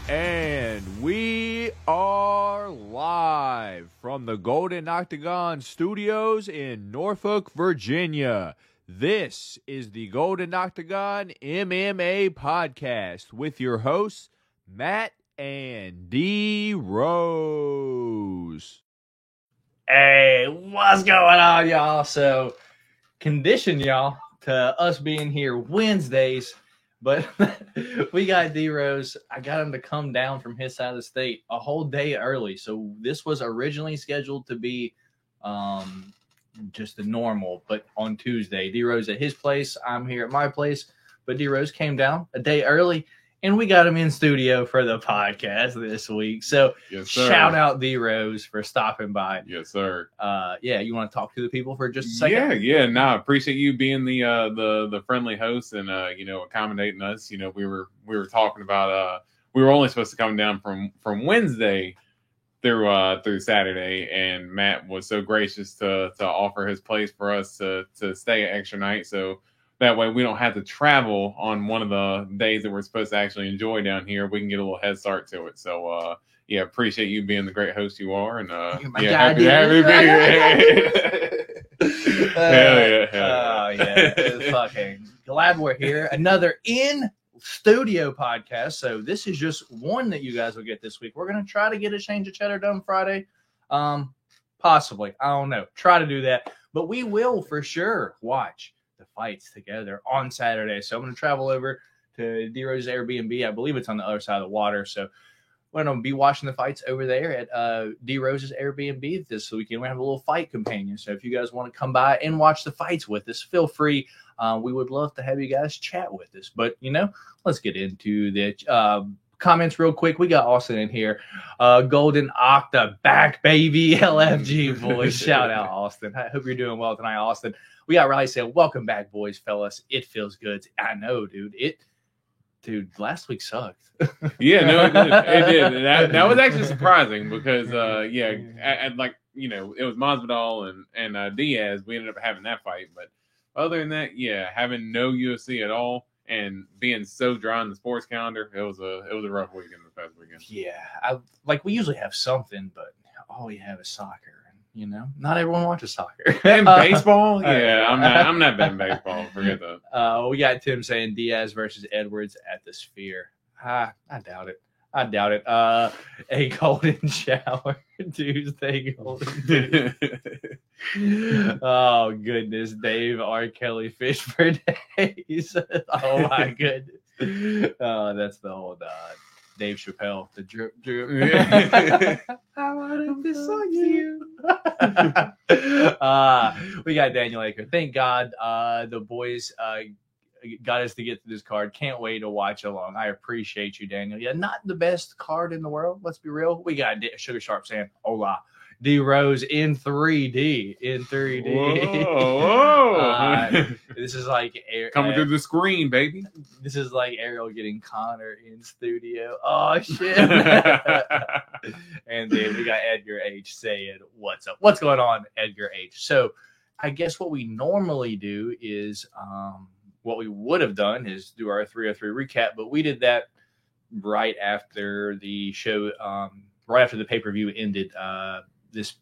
And we are live from the Golden Octagon Studios in Norfolk, Virginia. This is the Golden Octagon MMA podcast with your hosts, Matt and D Rose. Hey, what's going on, y'all? So, condition y'all to us being here Wednesdays, but we got D Rose. I got him to come down from his side of the state a whole day early. So this was originally scheduled to be just the normal, but on Tuesday, D Rose at his place, I'm here at my place, but D Rose came down a day early. And we got him in studio for the podcast this week. So yes, sir. Shout out D Rose for stopping by. Yes, sir. Yeah, you want to talk to the people for just a second? Yeah. No, I appreciate you being the friendly host and accommodating us. You know, we were talking about we were only supposed to come down from Wednesday through Saturday, and Matt was so gracious to offer his place for us to stay an extra night. So that way we don't have to travel on one of the days that we're supposed to actually enjoy down here. We can get a little head start to it. So, appreciate you being the great host you are. And, happy to be here. Hell yeah. Fucking glad we're here. Another in-studio podcast. So this is just one that you guys will get this week. We're going to try to get a Change of Cheddar done Friday. Possibly. I don't know. Try to do that. But we will for sure watch the fights together on Saturday. So I'm going to travel over to D Rose's Airbnb. I believe it's on the other side of the water. So we're going to be watching the fights over there at D Rose's Airbnb this weekend. We have a little fight companion. So if you guys want to come by and watch the fights with us, feel free. We would love to have you guys chat with us. But, let's get into the comments real quick. We got Austin in here. Golden Octa back, baby. LFG boys. Shout out, Austin. I hope you're doing well tonight, Austin. We got Riley saying, welcome back, boys, fellas. It feels good. I know, dude. Dude, last week sucked. Yeah, no, it did. That was actually surprising because, it was Masvidal and Diaz. We ended up having that fight. But other than that, having no UFC at all and being so dry on the sports calendar, it was a rough weekend this past weekend. Yeah, we usually have something, but all we have is soccer. Not everyone watches soccer. And baseball? I'm not betting baseball. Forget that. We got Tim saying Diaz versus Edwards at the Sphere. I doubt it. A golden shower Tuesday. Golden Oh, goodness. Dave R. Kelly fish for days. Oh, my goodness. That's the old Dave Chappelle, the drip. I wanted this on you. We got Daniel Aker. Thank God the boys got us to get to this card. Can't wait to watch along. I appreciate you, Daniel. Yeah, not the best card in the world. Let's be real. We got Sugar Sharp saying, hola. D Rose in 3D. Whoa. This is like coming through the screen, baby. This is like Ariel getting Connor in studio. Oh shit. And then we got Edgar H saying, what's up? What's going on, Edgar H? So I guess what we normally do is what we would have done is do our 303 recap, but we did that right after the show, right after the pay-per-view ended this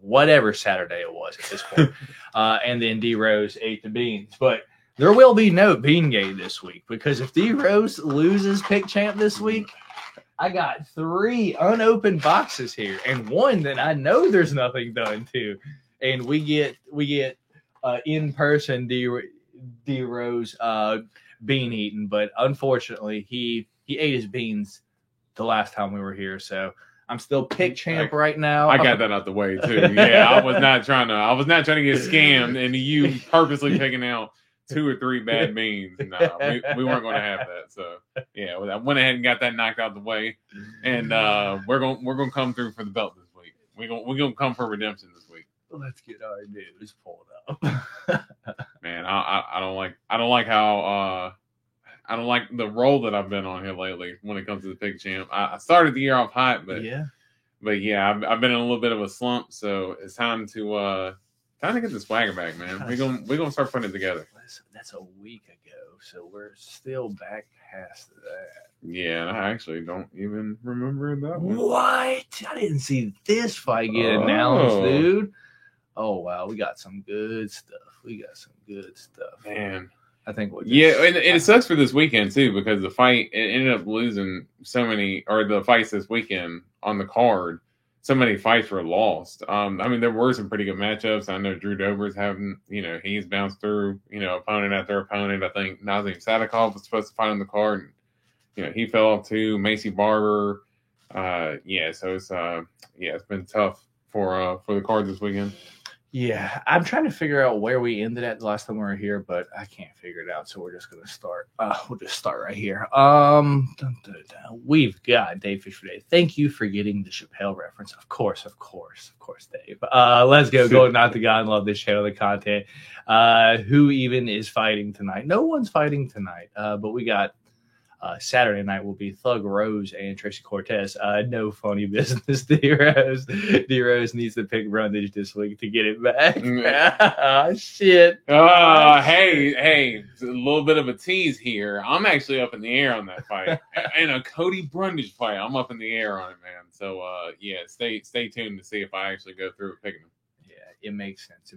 whatever Saturday it was at this point. And then D Rose ate the beans. But there will be no Beangate this week because if D Rose loses Pick Champ this week, I got 3 unopened boxes here and one that I know there's nothing done to. And we get in person D Rose bean eating, but unfortunately he ate his beans the last time we were here. So I'm still Pick Champ right now. I got that out the way too. Yeah, I was not trying to get scammed and you purposely picking out 2 or 3 bad beans. No, we weren't going to have that. So yeah, I went ahead and got that knocked out the way, and we're gonna come through for the belt this week. We're gonna come for redemption this week. Let's get our news pulled up. Man, I don't like how I don't like the role that I've been on here lately when it comes to the Pick Champ. I started the year off hot, but I've been in a little bit of a slump, so it's time to Time to get the swagger back, man. We're gonna start putting it together. That's a week ago, so we're still back past that. Yeah, I actually don't even remember that one. What? I didn't see this fight get announced, dude. Oh wow, we got some good stuff. Man. I think and it sucks for this weekend too, because the fight it ended up losing the fights this weekend on the card. So many fights were lost. I mean, there were some pretty good matchups. I know Drew Dober's having, he's bounced through, opponent after opponent. I think Nazim Sadikov was supposed to fight on the card, and, he fell off too. Macy Barber. So it's been tough for the cards this weekend. Yeah, I'm trying to figure out where we ended at the last time we were here, but I can't figure it out. So we're just gonna start. We'll just start right here. We've got Dave Fish today. Thank you for getting the Chappelle reference. Of course, Dave. Let's go. Golden Octagon. Love this channel, the content. Who even is fighting tonight? No one's fighting tonight. But we got. Saturday night will be Thug Rose and Tracy Cortez. No funny business. D Rose needs to pick Brundage this week to get it back. Shit. Hey, a little bit of a tease here. I'm actually up in the air on that fight. And a Cody Brundage fight. I'm up in the air on it, man. So stay tuned to see if I actually go through with picking them. Yeah, it makes sense.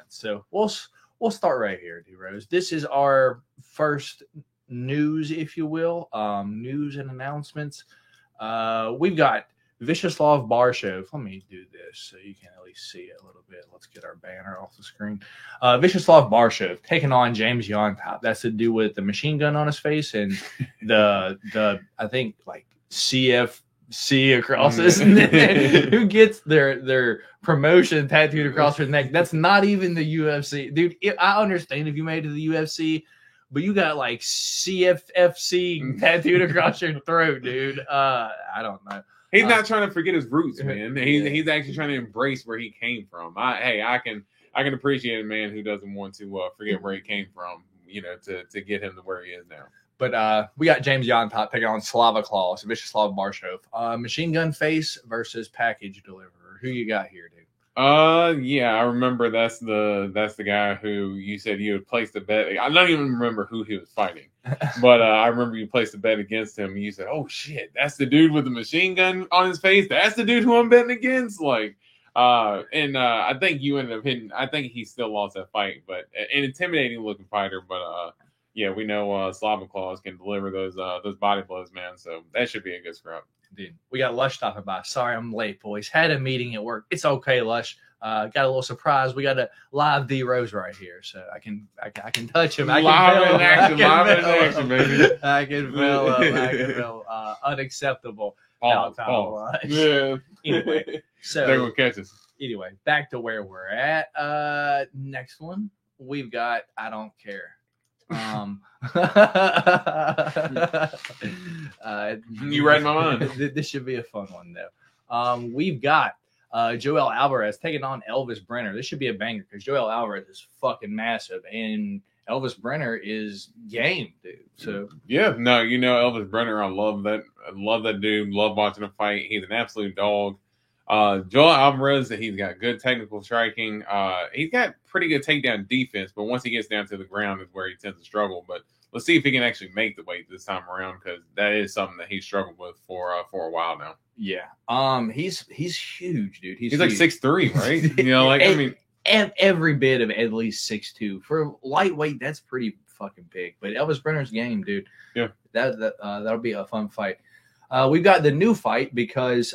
So we'll start right here, D Rose. This is our first news, if you will, news and announcements. We've got Vyacheslav Barshev. Let me do this so you can at least see it a little bit. Let's get our banner off the screen. Vyacheslav Barshev taking on James Yontop. That's to do with the machine gun on his face and the I think like CFC across his neck. Who gets their promotion tattooed across their neck? That's not even the UFC, dude. I understand if you made it to the UFC. But you got like CFFC tattooed across your throat, dude. I don't know. He's not trying to forget his roots, man. He's actually trying to embrace where he came from. I can appreciate a man who doesn't want to forget where he came from, to get him to where he is now. But we got James Yontop taking on Slava Claus, Vyacheslav Barshev. Machine gun face versus package deliverer. Who you got here, dude? I remember that's the guy who you said you had placed a bet. I don't even remember who he was fighting, but I remember you placed a bet against him. And you said, "Oh shit, that's the dude with the machine gun on his face. That's the dude who I'm betting against." I think you ended up hitting. I think he still lost that fight, but an intimidating looking fighter. But we know Slava Claus can deliver those body blows, man. So that should be a good scrap. Dude, we got Lush stopping by. Sorry, I'm late, boys. Had a meeting at work. It's okay, Lush. Got a little surprise. We got a live D Rose right here, so I can touch him. Live in action, baby. I can feel unacceptable. Pause. Yeah. Anyway, so they're gonna catch us. Anyway, back to where we're at. Next one, we've got I don't care. You read my mind. This should be a fun one though. We've got Joel Alvarez taking on Elvis Brenner. This should be a banger because Joel Alvarez is fucking massive and Elvis Brenner is game, dude. So Elvis Brenner. I love that dude. Love watching him fight. He's an absolute dog. Joel Alvarez, he's got good technical striking. He's got pretty good takedown defense, but once he gets down to the ground is where he tends to struggle. But let's see if he can actually make the weight this time around because that is something that he's struggled with for a while now. Yeah. He's huge, dude. He's like 6'3", right? and every bit of at least 6'2". For lightweight, that's pretty fucking big. But Elvis Brenner's game, dude. Yeah. That'll be a fun fight. We've got the new fight because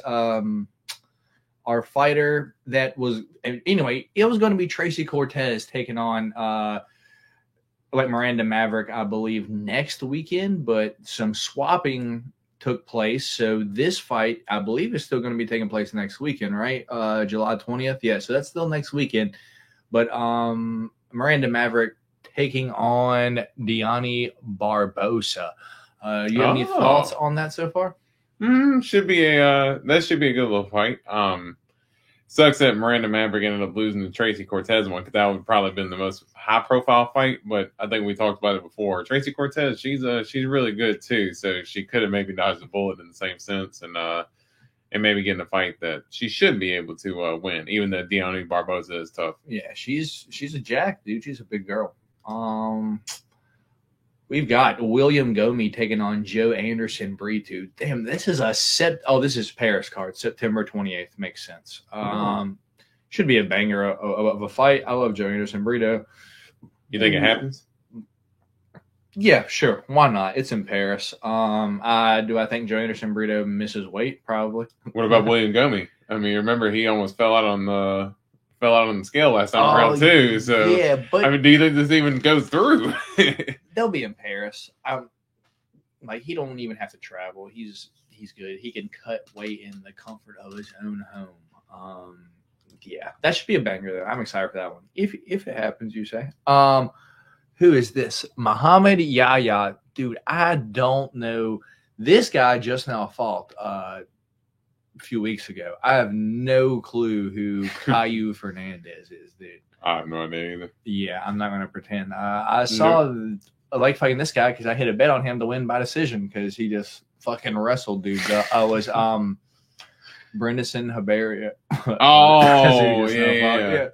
our fighter that was anyway, it was going to be Tracy Cortez taking on Miranda Maverick, I believe, next weekend, but some swapping took place. So this fight, I believe, is still going to be taking place next weekend, right? July 20th. Yeah, so that's still next weekend. But Miranda Maverick taking on Diani Barbosa. You have any thoughts on that so far? Should be a good little fight. Sucks that Miranda Maverick ended up losing to Tracy Cortez one because that would probably been the most high profile fight. But I think we talked about it before. Tracy Cortez, she's really good too. So she could have maybe dodged a bullet in the same sense. And and maybe get in a fight that she should be able to win, even though Deanna Barboza is tough. Yeah, she's a jack, dude. She's a big girl. We've got William Gomi taking on Joe Anderson Brito. Damn, this is this is Paris card, September 28th. Makes sense. Should be a banger of a fight. I love Joe Anderson Brito. You think it happens? Yeah, sure. Why not? It's in Paris. Do I think Joe Anderson Brito misses weight? Probably. What about William Gomi? I mean, remember he almost fell out on the scale last time in round 2. So yeah, but I mean, do you think this even goes through? They'll be in Paris. Like he don't even have to travel. He's good. He can cut weight in the comfort of his own home. Yeah, that should be a banger though. I'm excited for that one. If it happens, you say. Who is this? Muhammad Yahya. Dude, I don't know. This guy just now fought a few weeks ago. I have no clue who Caio Fernandez is, dude. I have no idea either. Yeah, I'm not going to pretend. I like fighting this guy because I hit a bet on him to win by decision because he just fucking wrestled, dude. I was Brendan Haberia. Oh, yeah.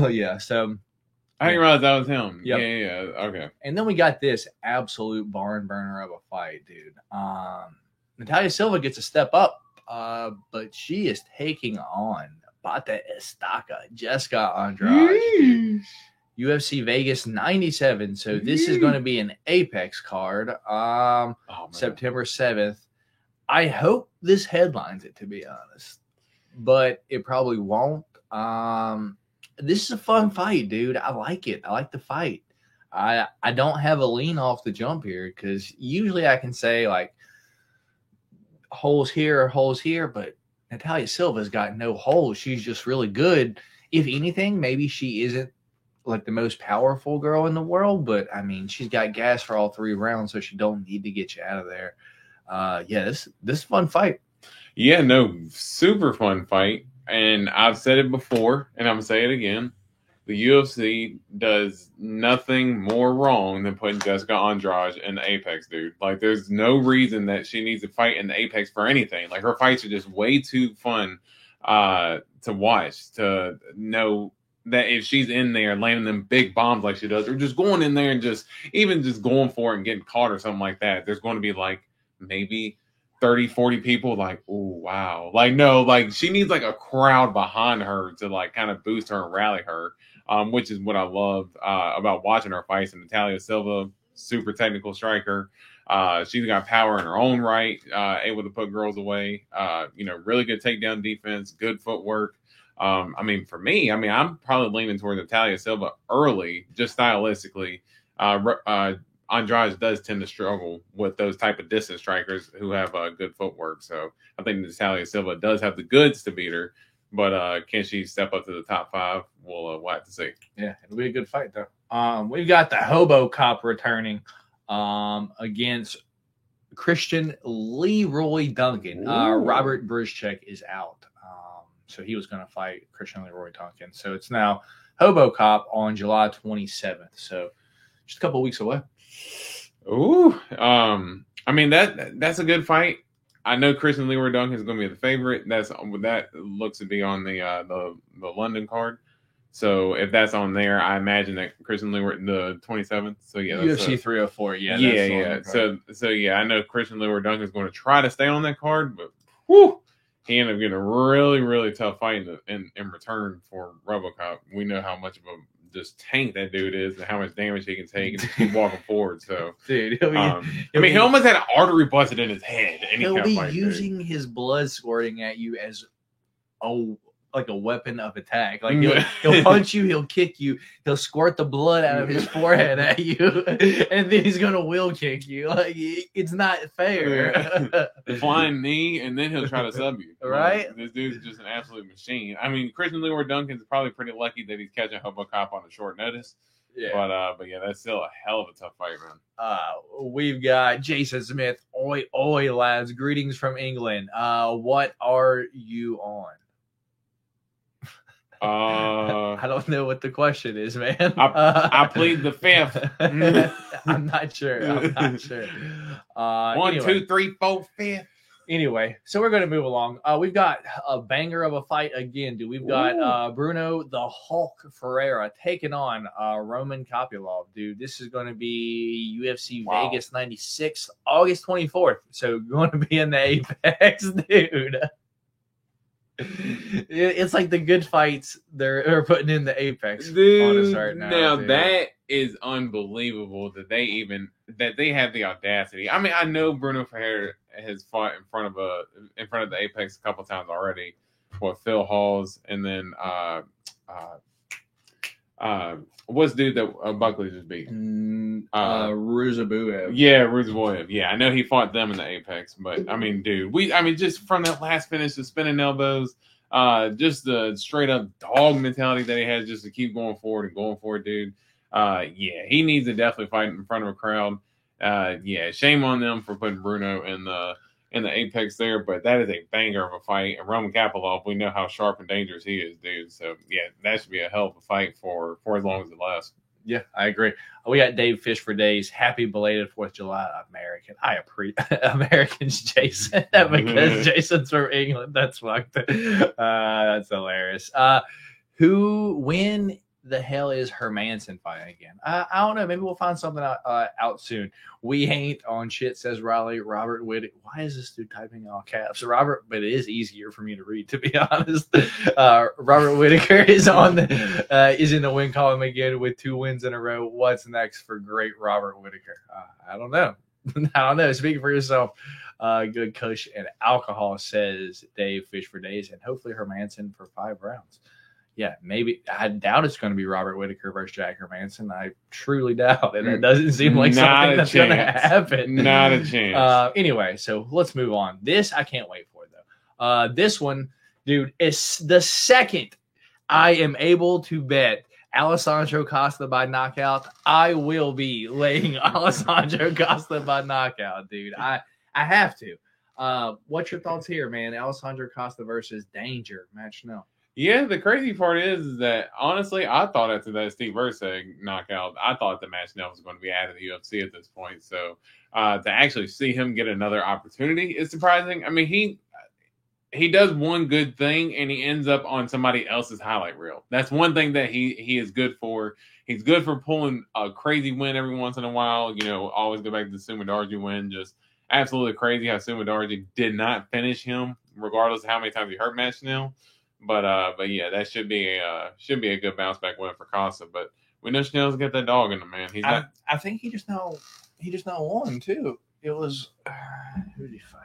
Yeah, so I didn't realize that was him. Yep. Yeah. Okay. and then we got this absolute barn burner of a fight, dude. Natalia Silva gets a step up, but she is taking on Bata Estaca, Jessica Andrade, dude. UFC Vegas 97. So this is going to be an Apex card. September 7th. I hope this headlines it, to be honest, but it probably won't. This is a fun fight, dude. I like it. I like the fight. I don't have a lean off the jump here because usually I can say like holes here, but Natalia Silva's got no holes. She's just really good. If anything, maybe she isn't like the most powerful girl in the world, but I mean, she's got gas for all 3 rounds, so she don't need to get you out of there. This is a fun fight. Yeah, no, super fun fight. And I've said it before, and I'm going to say it again. The UFC does nothing more wrong than putting Jessica Andrade in the Apex, dude. Like, there's no reason that she needs to fight in the Apex for anything. Like, her fights are just way too fun to watch, to know that if she's in there landing them big bombs like she does, or just going in there and just going for it and getting caught or something like that, there's going to be, like, maybe 30, 40 people like, oh, wow. Like, no, like, she needs, like, a crowd behind her to, like, kind of boost her and rally her, which is what I love about watching her fights. And Natalia Silva, super technical striker. She's got power in her own right, able to put girls away. Really good takedown defense, good footwork. For me, I'm probably leaning toward Natalia Silva early, just stylistically. Andrade does tend to struggle with those type of distance strikers who have good footwork. So I think Natalia Silva does have the goods to beat her, but can she step up to the top 5? We'll have to see. Yeah, it'll be a good fight though. We've got the Hobo Cop returning against Christian Leroy Duncan. Robert Brzezczyk is out, so he was going to fight Christian Leroy Duncan. So it's now Hobo Cop on July 27th. So just a couple weeks away. Ooh, that's a good fight. I know Christian Leroy Duncan is going to be the favorite. That looks to be on the London card. So if that's on there, I imagine that Christian Leroy the 27th. So yeah, UFC 304. Yeah. So I know Christian Leroy Duncan is going to try to stay on that card, but whew, he ended up getting a really, really tough fight in return for RoboCop. We know how much of a just tank that dude is and how much damage he can take and just keep walking forward. So, dude, he almost had an artery busted in his head. He'll be using his blood squirting at you as a weapon of attack. Like he'll punch you, he'll kick you, he'll squirt the blood out of his forehead at you, and then he's gonna wheel kick you. Like it's not fair. Flying knee, and then he'll try to sub you. Right? This dude's just an absolute machine. Christian Leroy Duncan's probably pretty lucky that he's catching Hobo Cop on a short notice. Yeah. But yeah, that's still a hell of a tough fight, man. We've got Jason Smith. Oi, lads! Greetings from England. What are you on? I don't know what the question is, man. I plead the 5th. I'm not sure. 1, 2, 3, 4, 5. Anyway, so we're going to move along. We've got a banger of a fight again, dude. We've got Bruno the Hulk Ferreira taking on Roman Kopylov, dude. This is going to be UFC Vegas 96, August 24th. So going to be in the Apex, dude. It's like the good fights they're putting in the Apex on us right now. Now dude. that is unbelievable that they have the audacity. I mean, I know Bruno Ferreira has fought in front of the Apex a couple times already with Phil Halls, and then what's the dude that Buckley just beat? Ruzabuev. Yeah, Ruzabuev. Yeah, I know he fought them in the Apex, but I mean, dude, just from that last finish, the spinning elbows, just the straight up dog mentality that he has, just to keep going forward, dude. Yeah, he needs to definitely fight in front of a crowd. Yeah, shame on them for putting Bruno in the Apex there, but that is a banger of a fight. And Roman Kopylov, we know how sharp and dangerous he is, dude. So yeah, that should be a hell of a fight for as long as it lasts. Yeah, I agree. We got Dave Fish for days. Happy belated 4th of July, American. I appreciate Americans, Jason, because Jason's from England. That's fucked. That's hilarious. When the hell is Hermanson fighting again? I don't know. Maybe we'll find something out soon. We ain't on shit, says Riley. Robert Whittaker. Why is this dude typing all caps? Robert, but it is easier for me to read, to be honest. Robert Whittaker is is in the win column again with 2 wins in a row. What's next for great Robert Whittaker? I don't know. I don't know. Speaking for yourself. Good kush and alcohol, says Dave Fish for days, and hopefully Hermanson for 5 rounds. Yeah, maybe. I doubt it's going to be Robert Whittaker versus Jack Hermanson. I truly doubt it. It doesn't seem like something that's going to happen. Not a chance. Anyway, so let's move on. This I can't wait for, though. This one, dude, is the second I am able to bet Alessandro Costa by knockout, I will be laying Alessandro Costa by knockout, dude. I have to. What's your thoughts here, man? Alessandro Costa versus Danger match now. Yeah, the crazy part is that, honestly, I thought after that Steve Erceg knockout, I thought the match now was going to be out of the UFC at this point. So to actually see him get another opportunity is surprising. I mean, he does one good thing, and he ends up on somebody else's highlight reel. That's one thing that he is good for. He's good for pulling a crazy win every once in a while. You know, always go back to the Sumadarji win. Just absolutely crazy how Sumadarji did not finish him, regardless of how many times he hurt Matt Schnell. But yeah, that should be a good bounce back win for Costa. But we know Schnell's got that dog in him, man. I think he just now won too. It was who did he fight?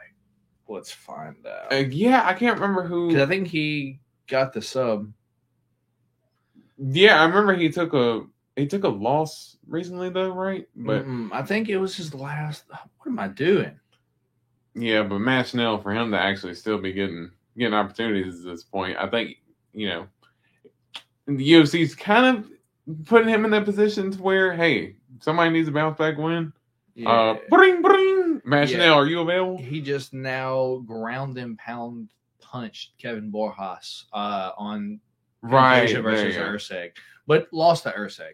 Let's find out. Yeah, I can't remember who. 'Cause I think he got the sub. Yeah, I remember he took a loss recently though, right? But I think it was his last. What am I doing? Yeah, but Matt Schnell, for him to actually still be getting opportunities at this point, I think, you know, the UFC's kind of putting him in that position to where, hey, somebody needs a bounce back win. Yeah. Bring. Matt Schnell, are you available? He just now ground and pound punched Kevin Borjas on versus Erceg, but lost to Erceg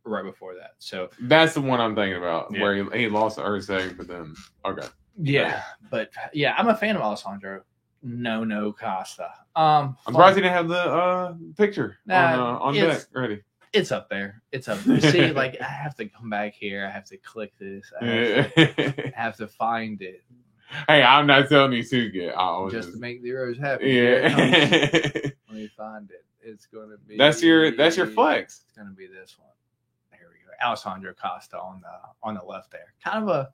right before that. So that's the one I'm thinking about, where he lost to Erceg, but then yeah, but yeah, I'm a fan of Alessandro. No Costa. I'm surprised he didn't have the picture on deck ready. It's up there. See, like, I have to come back here. I have to click this. I have to find it. Hey, I'm not telling you to get. Just to make the Euros happy. Yeah. Let me find it. It's gonna be. That's your flex. It's gonna be this one. There we go. Alessandro Costa on the left there. Kind of a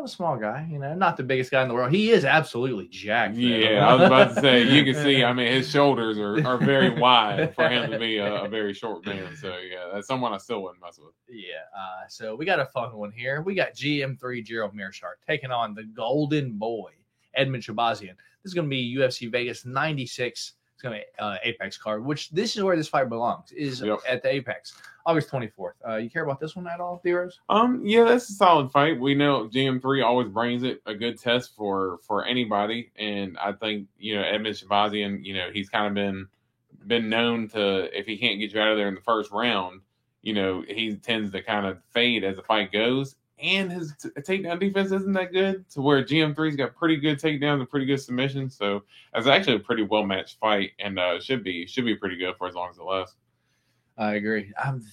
small guy, you know, not the biggest guy in the world. He is absolutely jacked. Yeah, I was about to say, you can see, I mean, his shoulders are very wide for him to be a very short man. So, yeah, that's someone I still wouldn't mess with. Yeah, so we got a fun one here. We got GM3 Gerald Meerschaert taking on the Golden Boy, Edmund Shabazian. This is going to be UFC Vegas 96. It's going to be Apex card, which this is where this fight belongs, is at the Apex, August 24th. You care about this one at all, Theros? Yeah, that's a solid fight. We know GM3 always brings it a good test for anybody, and I think, you know, Edmund Shabazian, you know, he's kind of been known to, if he can't get you out of there in the first round, you know, he tends to kind of fade as the fight goes. and his takedown defense isn't that good, to where GM3's got pretty good takedowns and pretty good submissions. So it's actually a pretty well matched fight, and should be pretty good for as long as it lasts. I agree.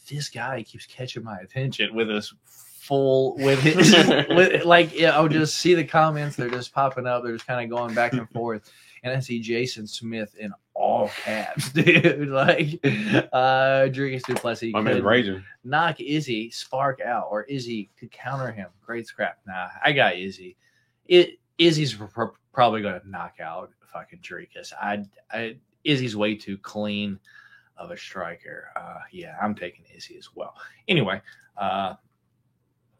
This guy keeps catching my attention with his I'll just see the comments. They're just popping up. They're just kind of going back and forth. And I see Jason Smith in all caps, dude. Dricus Du Plessis. My man's raging. Knock Izzy Spark out, or Izzy could counter him. Great scrap. Nah, I got Izzy. Izzy's probably going to knock out fucking Dricus. Izzy's way too clean of a striker. Yeah, I'm taking Izzy as well. Anyway,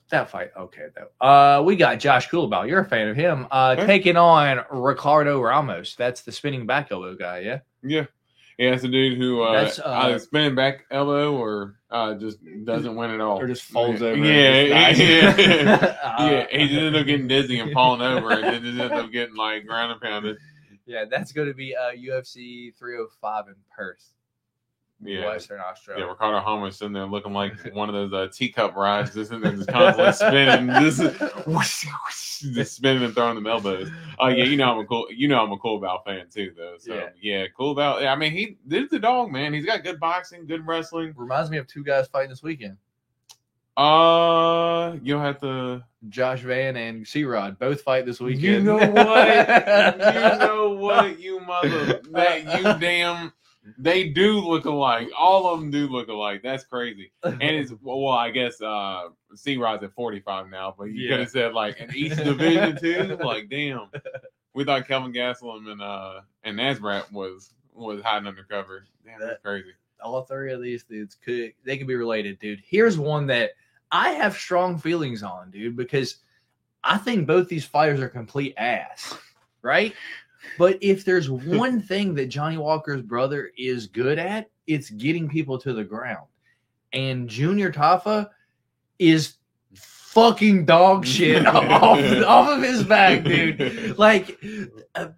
that fight, okay though. We got Josh Coolbaugh. You're a fan of him. Taking on Ricardo Ramos. That's the spinning back elbow guy, yeah? Yeah. Yeah, it's a dude who either spinning back elbow or just doesn't win at all. Or just falls over. Yeah. Yeah, he just ended up getting dizzy and falling over, and then just ended up getting ground and pounded. Yeah, that's going to be UFC 305 in Perth. Yeah. Western Australia. Yeah, Ricardo Ramos sitting there looking like one of those teacup rides, just constantly spinning, just spinning and throwing them elbows. Oh yeah, I'm a Coolbaugh fan too, though. So yeah, Coolbaugh. Yeah, I mean, this is the dog, man. He's got good boxing, good wrestling. Reminds me of two guys fighting this weekend. You'll have to. Josh Van and C-Rod both fight this weekend. You know what? You mother They do look alike. All of them do look alike. That's crazy. And it's I guess C-Rod's at 45 now, but you could have said in each division too. Damn. We thought Kelvin Gastelum and Nasbrat was hiding undercover. Damn, that's crazy. All three of these dudes could be related, dude. Here's one that I have strong feelings on, dude, because I think both these fighters are complete ass, right? But if there's one thing that Johnny Walker's brother is good at, it's getting people to the ground. And Junior Tafa is fucking dog shit off of his back, dude.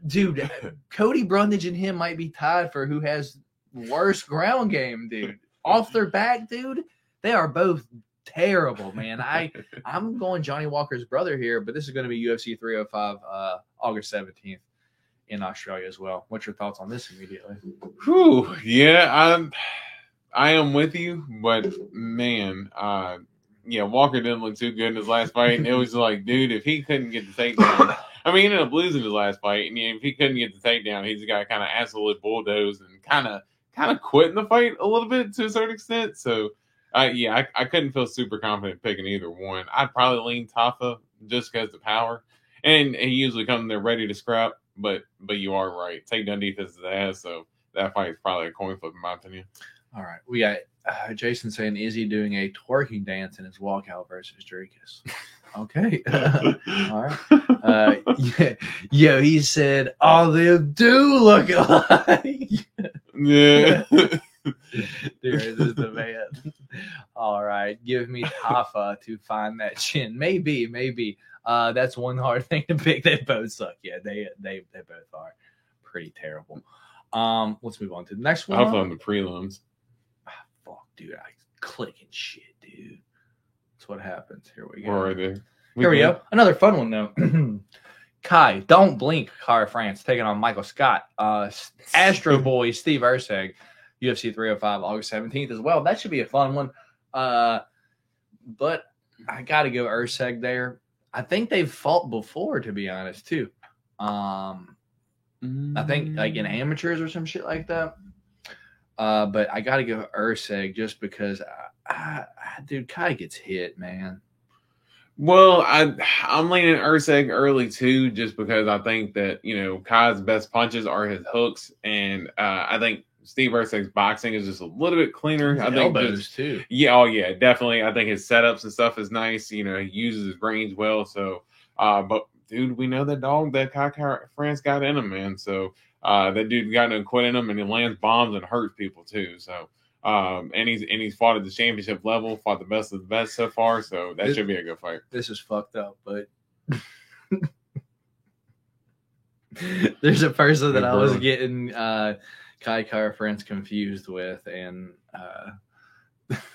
Dude, Cody Brundage and him might be tied for who has worse ground game, dude. Off their back, dude, they are both terrible, man. I'm going Johnny Walker's brother here, but this is going to be UFC 305 August 17th. In Australia as well. What's your thoughts on this immediately? Whew, yeah, I am with you, but man, Walker didn't look too good in his last fight. And it was dude, if he couldn't get the takedown, I mean, he ended up losing his last fight, and if he couldn't get the takedown, he's got kind of absolutely bulldozed and kind of quitting the fight a little bit to a certain extent. So, I couldn't feel super confident picking either one. I'd probably lean Tafa just because of the power, and he usually comes there ready to scrap. But you are right. Takedown defense is ass, so that fight is probably a coin flip in my opinion. All right. We got Jason saying, is he doing a twerking dance in his walkout versus Dricus? Okay. All right. Yo, he said, all them do look alike. Yeah. Dude, this is the man. All right. Give me Tafa to find that chin. Maybe. That's one hard thing to pick. They both suck. Yeah, they both are pretty terrible. Let's move on to the next one. Hopefully on the prelims. Fuck, dude, I clicking shit, dude. That's what happens. Here we go. We're right there. Here we go. Another fun one though. Kai, don't blink. Cara France taking on Michael Scott. Astro Boy Steve Erceg, UFC 305 August 17th as well. That should be a fun one. But I got to go Erceg there. I think they've fought before, to be honest, too. I think in amateurs or some shit like that. But I got to go Erceg just because, dude, Kai gets hit, man. Well, I'm leaning Erceg early too, just because I think that Kai's best punches are his hooks, and I think Steve Erceg's boxing is just a little bit cleaner. I think elbows too. Yeah, definitely. I think his setups and stuff is nice. He uses his range well. So, but dude, we know that dog that Kai France got in him, man. So that dude got no quit in him, and he lands bombs and hurts people too. So, and he's fought at the championship level, fought the best of the best so far. So that should be a good fight. This is fucked up, but there's a person that I was getting Kai Kara France confused with, and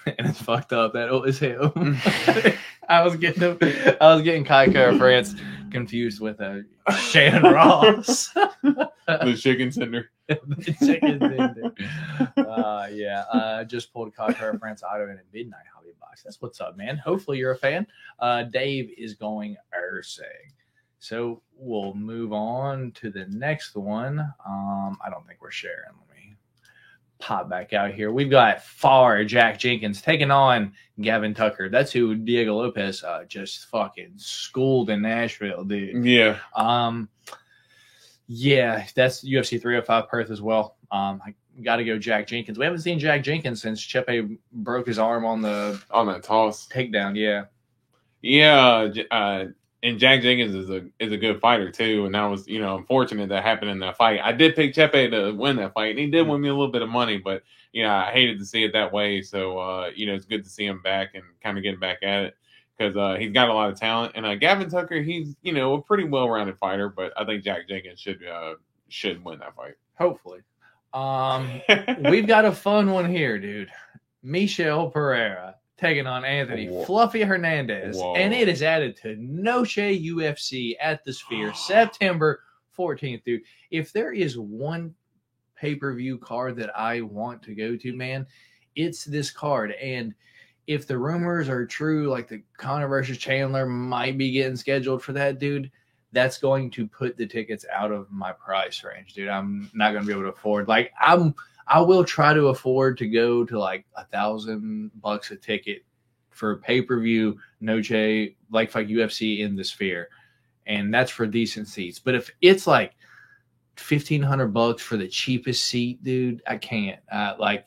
it's fucked up that it was him. I was getting Kai Kara France confused with Shannon Ross. The chicken tender. The chicken tender. Just pulled Kai Kara France auto in a midnight hobby box. That's what's up, man. Hopefully you're a fan. Dave is going Urseg. So we'll move on to the next one. I don't think we're sharing. Let me pop back out here. We've got Far Jack Jenkins taking on Gavin Tucker. That's who Diego Lopez just fucking schooled in Nashville, dude. Yeah. Yeah, that's UFC 305 Perth as well. I got to go Jack Jenkins. We haven't seen Jack Jenkins since Chepe broke his arm on that toss takedown. Yeah. Yeah. And Jack Jenkins is a good fighter too, and that was unfortunate that happened in that fight. I did pick Chepe to win that fight, and he did win me a little bit of money, but I hated to see it that way. So it's good to see him back and kind of getting back at it because he's got a lot of talent. And Gavin Tucker, he's a pretty well-rounded fighter, but I think Jack Jenkins should win that fight. Hopefully. We've got a fun one here, dude. Michel Pereira taking on Anthony Fluffy Hernandez. Whoa. And it is added to Noche UFC at the Sphere, September 14th, dude. If there is one pay-per-view card that I want to go to, man, it's this card. And if the rumors are true, like the Conor versus Chandler might be getting scheduled for that, dude, that's going to put the tickets out of my price range, dude. I'm not going to be able to afford. Like, I will try to afford to go to like $1,000 a ticket for pay-per-view Noche, like UFC in the Sphere. And that's for decent seats. But if it's like $1,500 for the cheapest seat, dude, I can't. I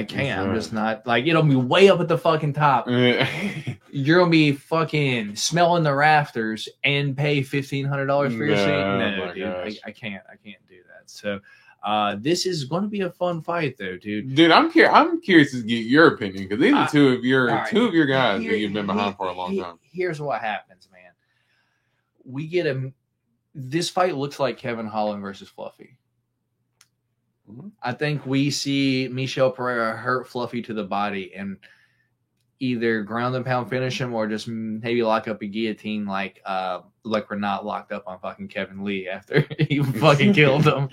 can't. I'm just not like, it'll be way up at the fucking top. You're gonna be fucking smelling the rafters and pay $1,500 for your seat. No, dude, I can't do that. So this is going to be a fun fight, though, dude. Dude, I'm curious to get your opinion because these are two of your guys that you've been behind for a long time. Here's what happens, man. We get this fight looks like Kevin Holland versus Fluffy. Mm-hmm. I think we see Michel Pereira hurt Fluffy to the body and either ground and pound finish him or just maybe lock up a guillotine like we're not locked up on fucking Kevin Lee after he fucking killed him.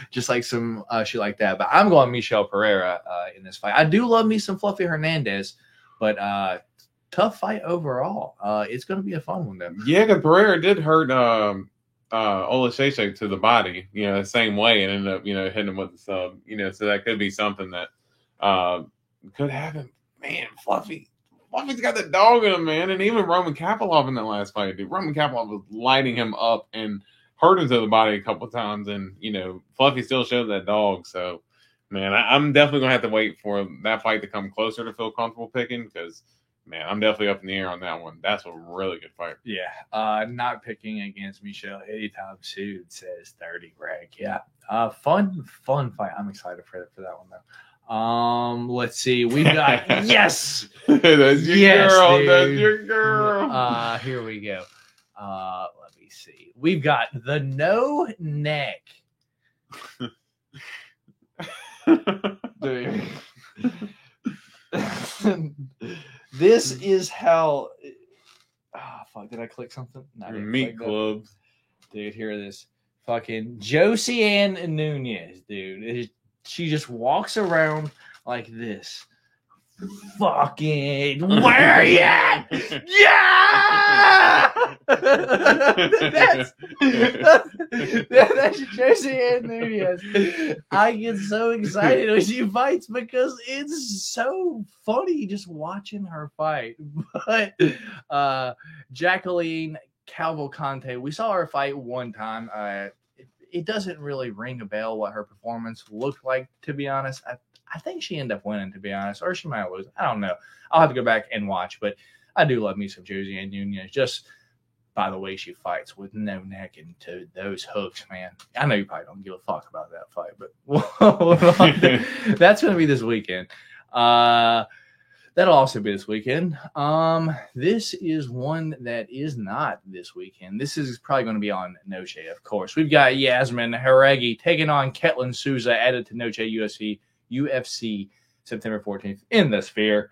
Just like some shit like that. But I'm going Michel Pereira in this fight. I do love me some Fluffy Hernandez, but tough fight overall. It's going to be a fun one, though. Yeah, because Pereira did hurt Olasheshe to the body, the same way, and ended up, hitting him with the sub, so that could be something that could happen. Man, Fluffy's got that dog in him, man, and even Roman Kapilov in that last fight, dude. Roman Kapilov was lighting him up and hurt him to the body a couple of times, and Fluffy still showed that dog. So, man, I'm definitely gonna have to wait for that fight to come closer to feel comfortable picking because. Man, I'm definitely up in the air on that one. That's a really good fight. Yeah. Not picking against Michelle anytime soon, says 30 Greg. Yeah. Fun fight. I'm excited for that one, though. Let's see. We've got yes. That's your girl. Dude. That's your girl. Here we go. Let me see. We've got the no neck. Dude. This is how. Fuck! Did I click something? No, Meat clubs, dude. Hear this, fucking Josie Ann Nunez, dude. She just walks around like this. Fucking, where are you at? Yeah! That's Josie Ann Nunez. I get so excited when she fights because it's so funny just watching her fight. But Jacqueline Cavalcante, we saw her fight one time. It doesn't really ring a bell what her performance looked like, to be honest. I think she ended up winning, to be honest, or she might lose. I don't know. I'll have to go back and watch, but I do love me some Josie Ann Nunez just by the way she fights with no neck and to those hooks, man. I know you probably don't give a fuck about that fight, but that's going to be this weekend. That'll also be this weekend. This is one that is not this weekend. This is probably going to be on Noche, of course. We've got Yasmin Haregi taking on Ketlin Souza, added to Noche UFC September 14th in the Sphere.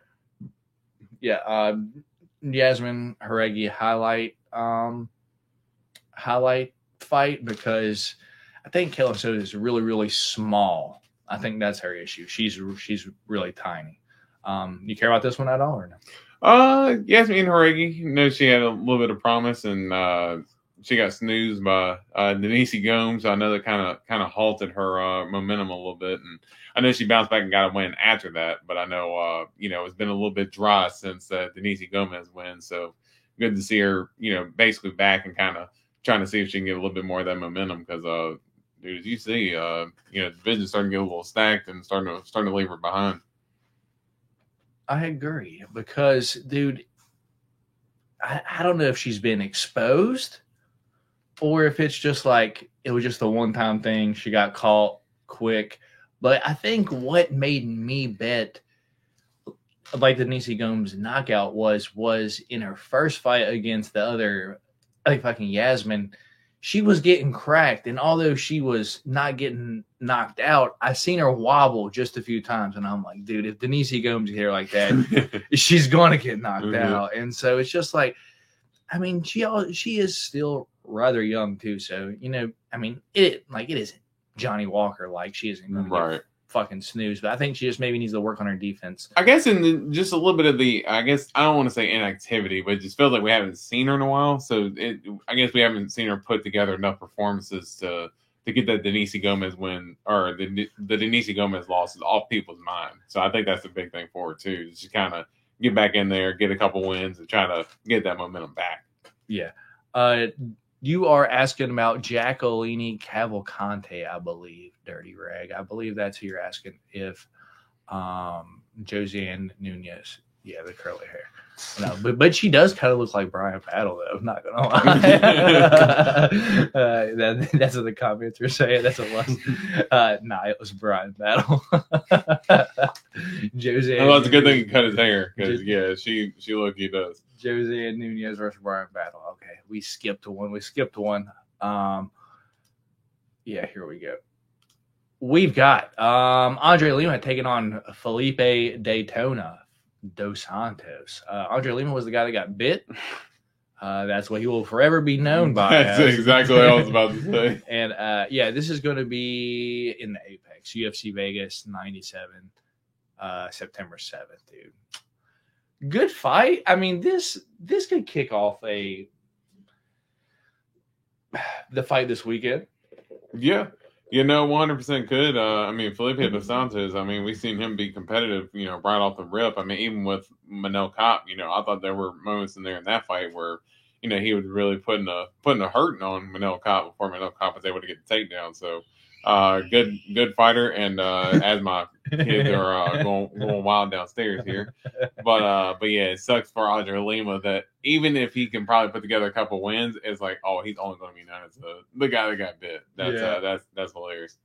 Yeah, Yasmin Haregi highlight fight because I think Kayla Soto is really, really small. I think that's her issue. She's really tiny. You care about this one at all or no? Yasmin Haregi, she had a little bit of promise, and she got snoozed by Denise Gomes. I know that kind of halted her momentum a little bit, and I know she bounced back and got a win after that. But I know it's been a little bit dry since Denise Gomez win. So good to see her, basically back and kind of trying to see if she can get a little bit more of that momentum because, dude, as you see, the division's starting to get a little stacked and starting to leave her behind. I agree because, dude, I don't know if she's been exposed or if it's just like it was just a one-time thing. She got caught quick. But I think what made me bet like the Denise Gomes knockout was in her first fight against the other, like fucking Yasmin, she was getting cracked. And although she was not getting knocked out, I seen her wobble just a few times. And I'm like, dude, if Denise Gomes get her like that, she's going to get knocked out. And so it's just like, I mean, she is still rather young too. So, I mean, it isn't Johnny Walker. Like she isn't going to get fucking snooze, but I think she just maybe needs to work on her defense. I guess just a little bit of I don't want to say inactivity, but it just feels like we haven't seen her in a while. So I guess we haven't seen her put together enough performances to get that Denise Gomez win or the Denise Gomez losses off people's mind. So I think that's the big thing for her too, just to kind of get back in there, get a couple wins, and try to get that momentum back. Yeah. You are asking about Jacqueline Cavalcante, I believe, Dirty Rag. I believe that's who you're asking if Josiane Nunez. Yeah, the curly hair. No, but she does kind of look like Brian Battle, though. I'm not going to lie. That's what the comments were saying. That's what it was. It was Brian Battle. Josiane. Well, it's a good thing he cut his hair because, she he does. Josiane Nunez versus Brian Battle. Okay, we skipped one. Here we go. We've got Andre Lima taking on Felipe Daytona dos Santos. Andre Lima was the guy that got bit. That's what he will forever be known by. That's exactly what I was about to say. And this is going to be in the Apex UFC Vegas 97, September 7th, dude. Good fight. I mean, this could kick off the fight this weekend. Yeah. 100% could. I mean, Felipe dos Santos, we've seen him be competitive, right off the rip. I mean, even with Manel Kape, I thought there were moments in there in that fight where, he was really putting a hurting on Manel Kape before Manel Kape was able to get the takedown. So, good fighter. And as my kids are going wild downstairs here, but yeah, it sucks for Andre Lima that even if he can probably put together a couple wins, it's like, oh, he's only going to be known as the guy that got bit. That's hilarious.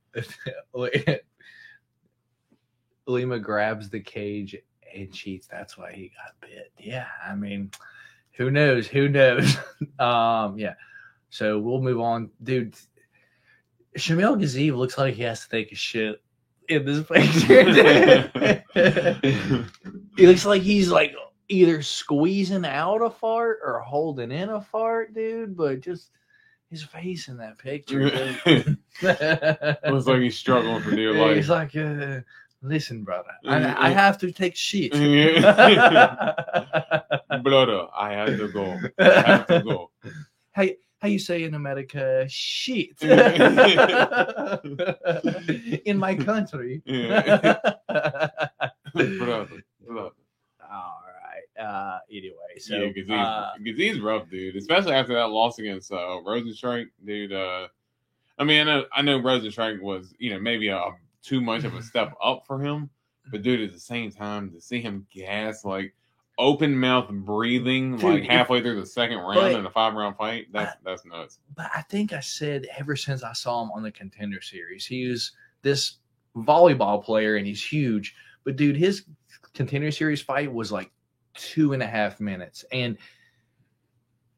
Lima grabs the cage and cheats. That's why he got bit. Yeah, I mean, who knows? Yeah. So we'll move on, dude. Shamil Gaziev looks like he has to take a shit in this picture. He looks like he's like either squeezing out a fart or holding in a fart, dude. But just his face in that picture. Looks like he's struggling for dear life. He's like, listen, brother, I have to take shit. Brother, I have to go. How you say in America? Shit. In my country. Brother. All right. Anyway, so Gazee's rough, dude. Especially after that loss against Rosenstrike, dude. I know Rosenstrike was, maybe too much of a step up for him, but dude, at the same time, to see him gas like open mouth breathing, dude, like halfway through the second round in a 5-round fight, that's nuts. But I think I said ever since I saw him on the Contender Series, he was this volleyball player and he's huge. But dude, his Contender Series fight was like 2.5 minutes, and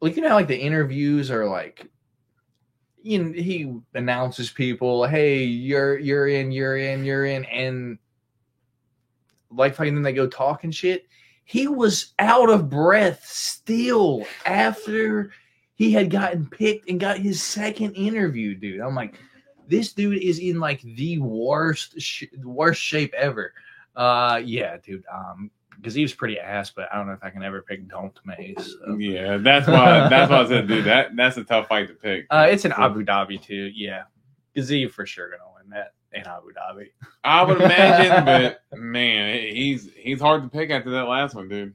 like like the interviews are like, he announces people, hey, you're in, and like fighting, then they go talk and shit. he was out of breath still after he had gotten picked and got his second interview, dude. I'm like, this dude is in like the worst shape ever. Yeah, dude. Because he was pretty ass, but I don't know if I can ever pick Don't Maze. So. Yeah, that's why I said, dude, that's a tough fight to pick. It's in Abu Dhabi too. Yeah, Gazee for sure gonna win that in Abu Dhabi. I would imagine, but man, he's hard to pick after that last one, dude.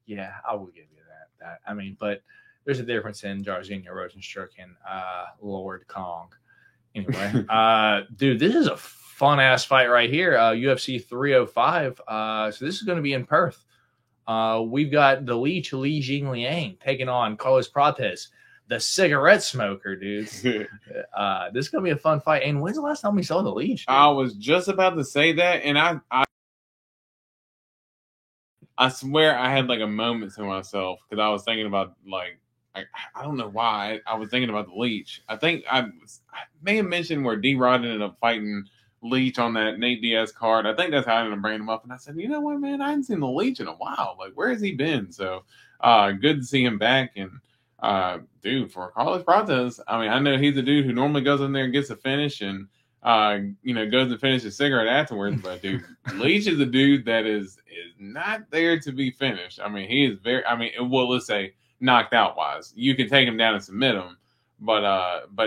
Yeah, I will give you that. I mean, but there's a difference in Jairzinho Rosenstruck and Lord Kong. Anyway, dude, this is a fun ass fight right here. UFC 305. So this is going to be in Perth. We've got the Leech Li Jingliang taking on Carlos Prates, the cigarette smoker, dude. This is going to be a fun fight. And when's the last time we saw the Leech? Dude? I was just about to say that, and I swear I had like a moment to myself because I was thinking about like I don't know why I was thinking about the Leech. I think I may have mentioned where D-Rod ended up fighting Leech on that Nate Diaz card. I think that's how I ended up bringing him up. And I said, you know what, man, I hadn't seen the Leech in a while. Like, where has he been? So good to see him back. And dude, for Carlos Prates, I mean, I know he's a dude who normally goes in there and gets a finish and goes and finishes a cigarette afterwards. But dude, Leech is a dude that is not there to be finished. I mean, he is very. I mean, well, let's say knocked out wise, you can take him down and submit him. But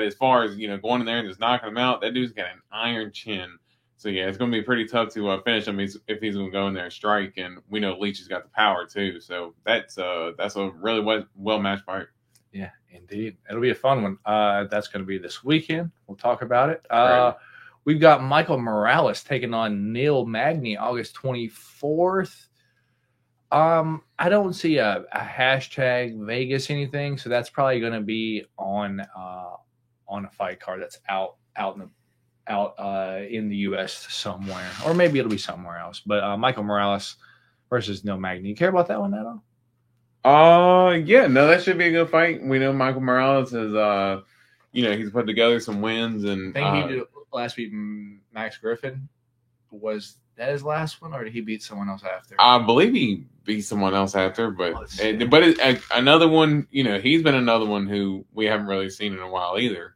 as far as going in there and just knocking him out, that dude's got an iron chin. So yeah, it's going to be pretty tough to finish him if he's going to go in there and strike. And we know Leech has got the power too. So that's a really well matched fight. Yeah, indeed. It'll be a fun one. That's going to be this weekend. We'll talk about it. Right. We've got Michael Morales taking on Neil Magny August 24th. I don't see a hashtag Vegas anything, so that's probably going to be on a fight card that's out in the U.S. somewhere, or maybe it'll be somewhere else. But Michael Morales versus Neil Magny. You care about that one at all? Yeah, no, that should be a good fight. We know Michael Morales has he's put together some wins, and I think he did last week. Max Griffin, was that his last one, or did he beat someone else after? I believe he beat someone else after, but another one. He's been another one who we haven't really seen in a while either.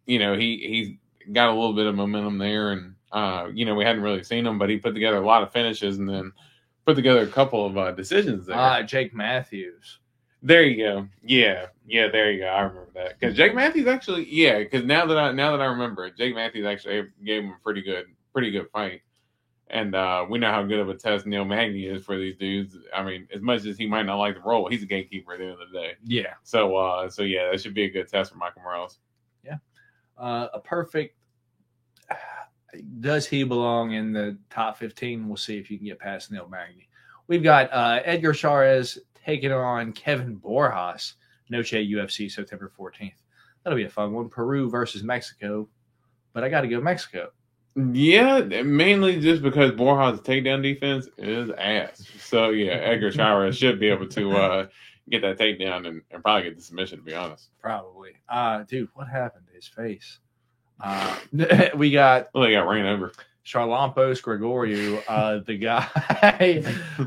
He's got a little bit of momentum there, and we hadn't really seen him, but he put together a lot of finishes, and then put together a couple of decisions there. Jake Matthews. There you go. Yeah, there you go. I remember that because Jake Matthews actually, because now that I remember it, Jake Matthews actually gave him a pretty good fight, and we know how good of a test Neil Magny is for these dudes. I mean, as much as he might not like the role, he's a gatekeeper at the end of the day. Yeah. So yeah, that should be a good test for Michael Morales. Yeah. A perfect. Does he belong in the top 15? We'll see if you can get past Neil Magny. We've got Edgar Chairez taking on Kevin Borjas, Noche UFC, September 14th. That'll be a fun one. Peru versus Mexico, but I got to go Mexico. Yeah, mainly just because Borjas' takedown defense is ass. So yeah, Edgar Chairez should be able to get that takedown and probably get the submission. To be honest, probably. Dude, what happened to his face? We got. Well, they got ran over. Charlampos Gregoriou, the guy,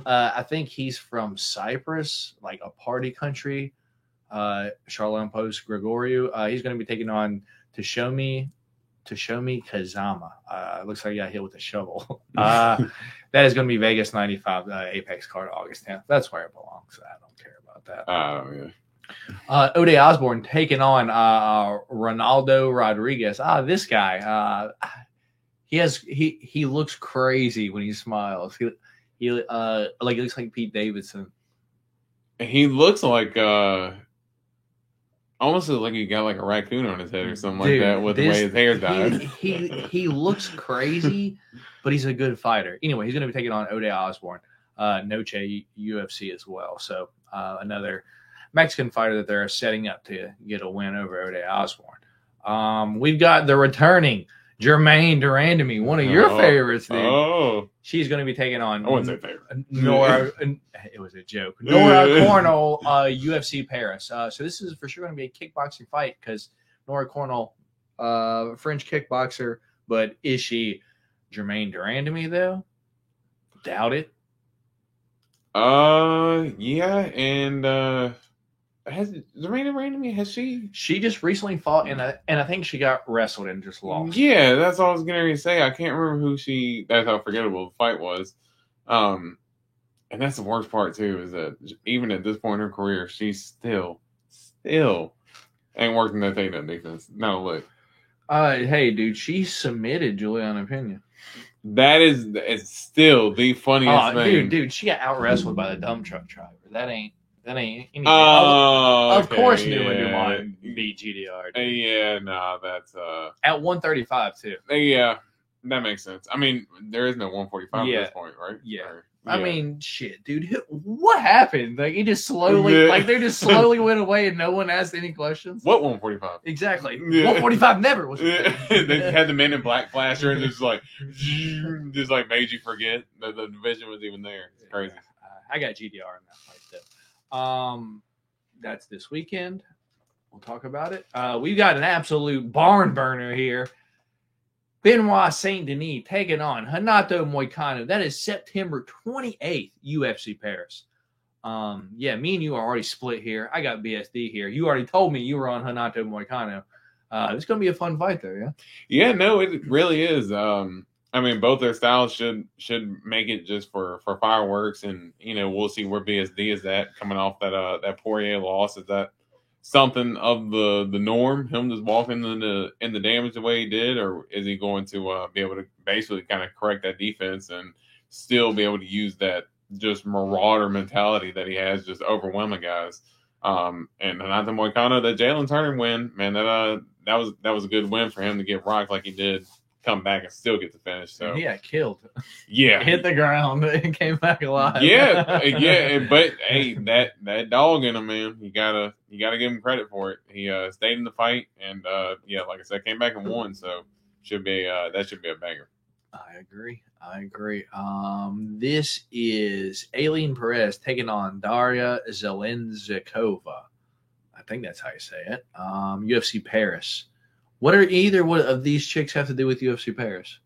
I think he's from Cyprus, like a party country. Charlampos Gregoriou, he's going to be taking on Toshomi Kazama. Looks like he got hit with a shovel. That is going to be Vegas 95 Apex card August 10th. That's where it belongs. I don't care about that. Yeah. Ode Osborne taking on Ronaldo Rodriguez. This guy. He looks crazy when he smiles. He looks like Pete Davidson. He looks like almost like he got like a raccoon on his head or something like that with the way his hair's dyed. He looks crazy, but he's a good fighter. Anyway, he's going to be taking on Ode Osborne, Noche UFC as well. So another Mexican fighter that they're setting up to get a win over Ode Osborne. We've got the returning Jermaine Durandamy, one of your favorites, dude. Oh. She's going to be taking on. I wouldn't say favorite. Nora. It was a joke. Nora Cornell, UFC Paris. So this is for sure going to be a kickboxing fight because Nora Cornell, French kickboxer, but is she Jermaine Durandamy though? Doubt it. Yeah, and has Serena Randomly, has she? She just recently fought, and I think she got wrestled and just lost. Yeah, that's all I was gonna say. I can't remember who she. That's how forgettable the fight was. And that's the worst part too, is that even at this point in her career, she's still ain't working that takedown defense. No, look. Hey, dude, she submitted Juliana Pena. That is, it's still the funniest thing. Dude, she got out wrestled by the dump truck driver. That ain't anything. Of course, Newman Dumont beat GDR. Dude. Yeah, no, that's at 135 too. Yeah, that makes sense. I mean, there is no 145 at this point, right? Yeah. Or, I mean, shit, dude. What happened? Like, it just slowly, they just slowly went away, and no one asked any questions. What 145? Exactly. 145 never was. They had the Men in Black flasher and just made you forget that the division was even there. It's crazy. I got GDR in that fight though. That's this weekend. We'll talk about it. We've got an absolute barn burner here. Benoit Saint Denis taking on Renato Moicano. That is September 28th, UFC Paris. Yeah, me and you are already split here. I got BSD here. You already told me you were on Renato Moicano. It's going to be a fun fight, though, yeah? Yeah, no, it really is. I mean, both their styles should make it just for fireworks, and we'll see where BSD is at coming off that Poirier loss. Is that something of the norm, him just walking in the damage the way he did, or is he going to be able to basically kind of correct that defense and still be able to use that just marauder mentality that he has, just overwhelming guys? And Renato Moicano, that Jalen Turner win, man, that was a good win for him to get rocked like he did, come back and still get the finish. So he got killed. Yeah, hit the ground and came back alive. Yeah. But hey, that dog in him, man, you gotta give him credit for it. He stayed in the fight, and like I said, came back and won. So that should be a banger. I agree. This is Aileen Perez taking on Daria Zelenzakova. I think that's how you say it. UFC Paris. What are either one of these chicks have to do with UFC Paris?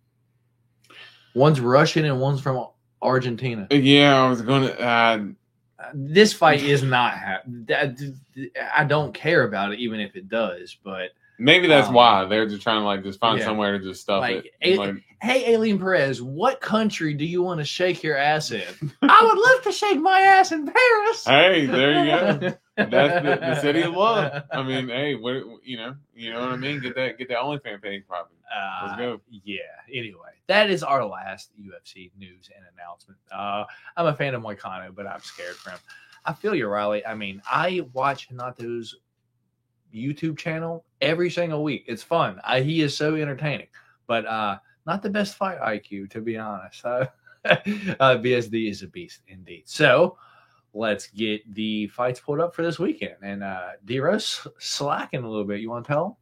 One's Russian and one's from Argentina. Yeah, I was gonna. This fight is not. I don't care about it, even if it does. But maybe that's why they're just trying to just find somewhere to just stuff it. Hey, Aileen Perez, what country do you want to shake your ass in? I would love to shake my ass in Paris. Hey, there you go. That's the city of love. I mean, hey, you know what I mean? Get that OnlyFans page popping. Let's go. Yeah. Anyway, that is our last UFC news and announcement. I'm a fan of Moicano, but I'm scared for him. I feel you, Riley. I mean, I watch Renato's YouTube channel every single week. It's fun. He is so entertaining, but not the best fight IQ, to be honest. BSD is a beast indeed. So let's get the fights pulled up for this weekend. And D-Rose slacking a little bit. You want to tell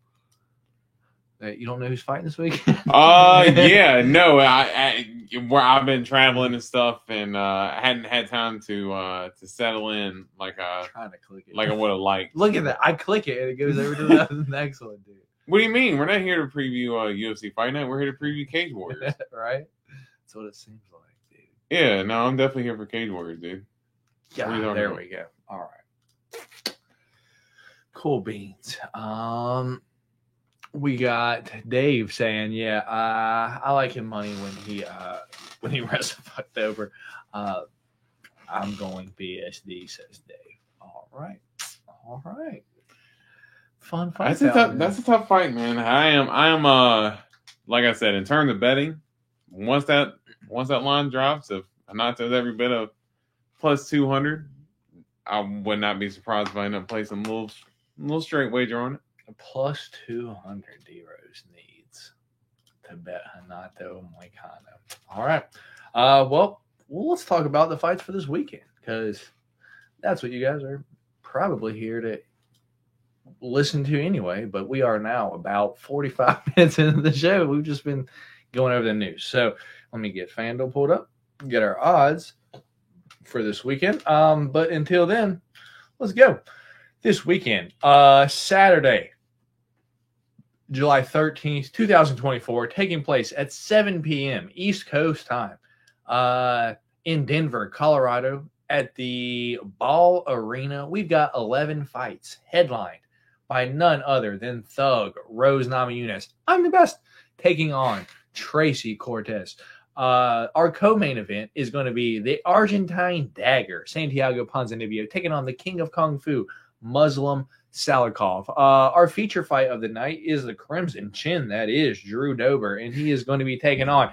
that you don't know who's fighting this weekend? Yeah, no. Where I've been traveling and stuff, and I hadn't had time to settle in like trying to click it like I would have liked. Look at that! I click it and it goes over to the next one, dude. What do you mean? We're not here to preview UFC Fight Night. We're here to preview Cage Warriors, right? That's what it seems like, dude. Yeah, no, I'm definitely here for Cage Warriors, dude. Yeah, there we go. All right. Cool beans. We got Dave saying, yeah, I like him money when he wrestled over. I'm going BSD, says Dave. All right. Fun fight. That's a tough fight, man. I am like I said, in terms of betting, once that line drops, if Renato's every bit of plus 200, I would not be surprised if I end up placing a little straight wager on it. A plus 200 D-Rose needs to bet Renato Moicano. All right. Well, let's talk about the fights for this weekend, because that's what you guys are probably here to listen to anyway. But we are now about 45 minutes into the show. We've just been going over the news. So let me get FanDuel pulled up, get our odds for this weekend. But until then, let's go. This weekend, Saturday, July 13th, 2024, taking place at 7 p.m. East Coast time in Denver, Colorado. at the Ball Arena. We've got 11 fights headlined by none other than Thug Rose Namajunas. I'm the best. Taking on Tracy Cortez. Our co-main event is going to be the Argentine Dagger, Santiago Ponzinibbio, taking on the King of Kung Fu, Muslim Salikov. Our feature fight of the night is the Crimson Chin. That is Drew Dober, and he is going to be taking on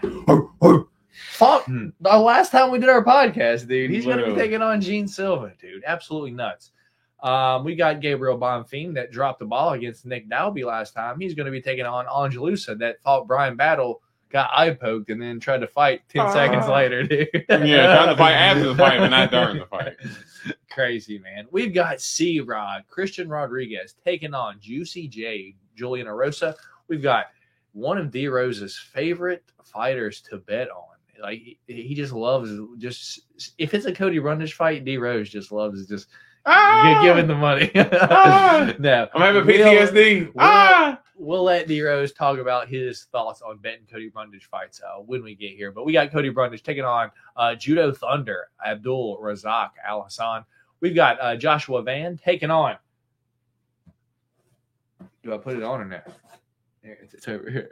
Fuck, the last time we did our podcast, dude. He's going to be taking on Gene Silva, dude. Absolutely nuts. We got Gabriel Bonfim that dropped the ball against Nick Dalby last time. He's going to be taking on Angelusa that fought Brian Battle, got eye poked, and then tried to fight 10 seconds later, dude. Yeah, trying to fight after the fight, but not during the fight. Crazy, man. We've got C-Rod, Christian Rodriguez, taking on Juicy J, Julian Arosa. We've got one of D Rose's favorite fighters to bet on. Like, he just loves, if it's a Cody Brundage fight, D Rose just loves giving the money. No, I'm having PTSD. We'll let D Rose talk about his thoughts on betting Cody Brundage fights when we get here. But we got Cody Brundage taking on Judo Thunder, Abdul Razak Al Hassan. We've got Joshua Van taking on. Do I put it on or not? It's over here.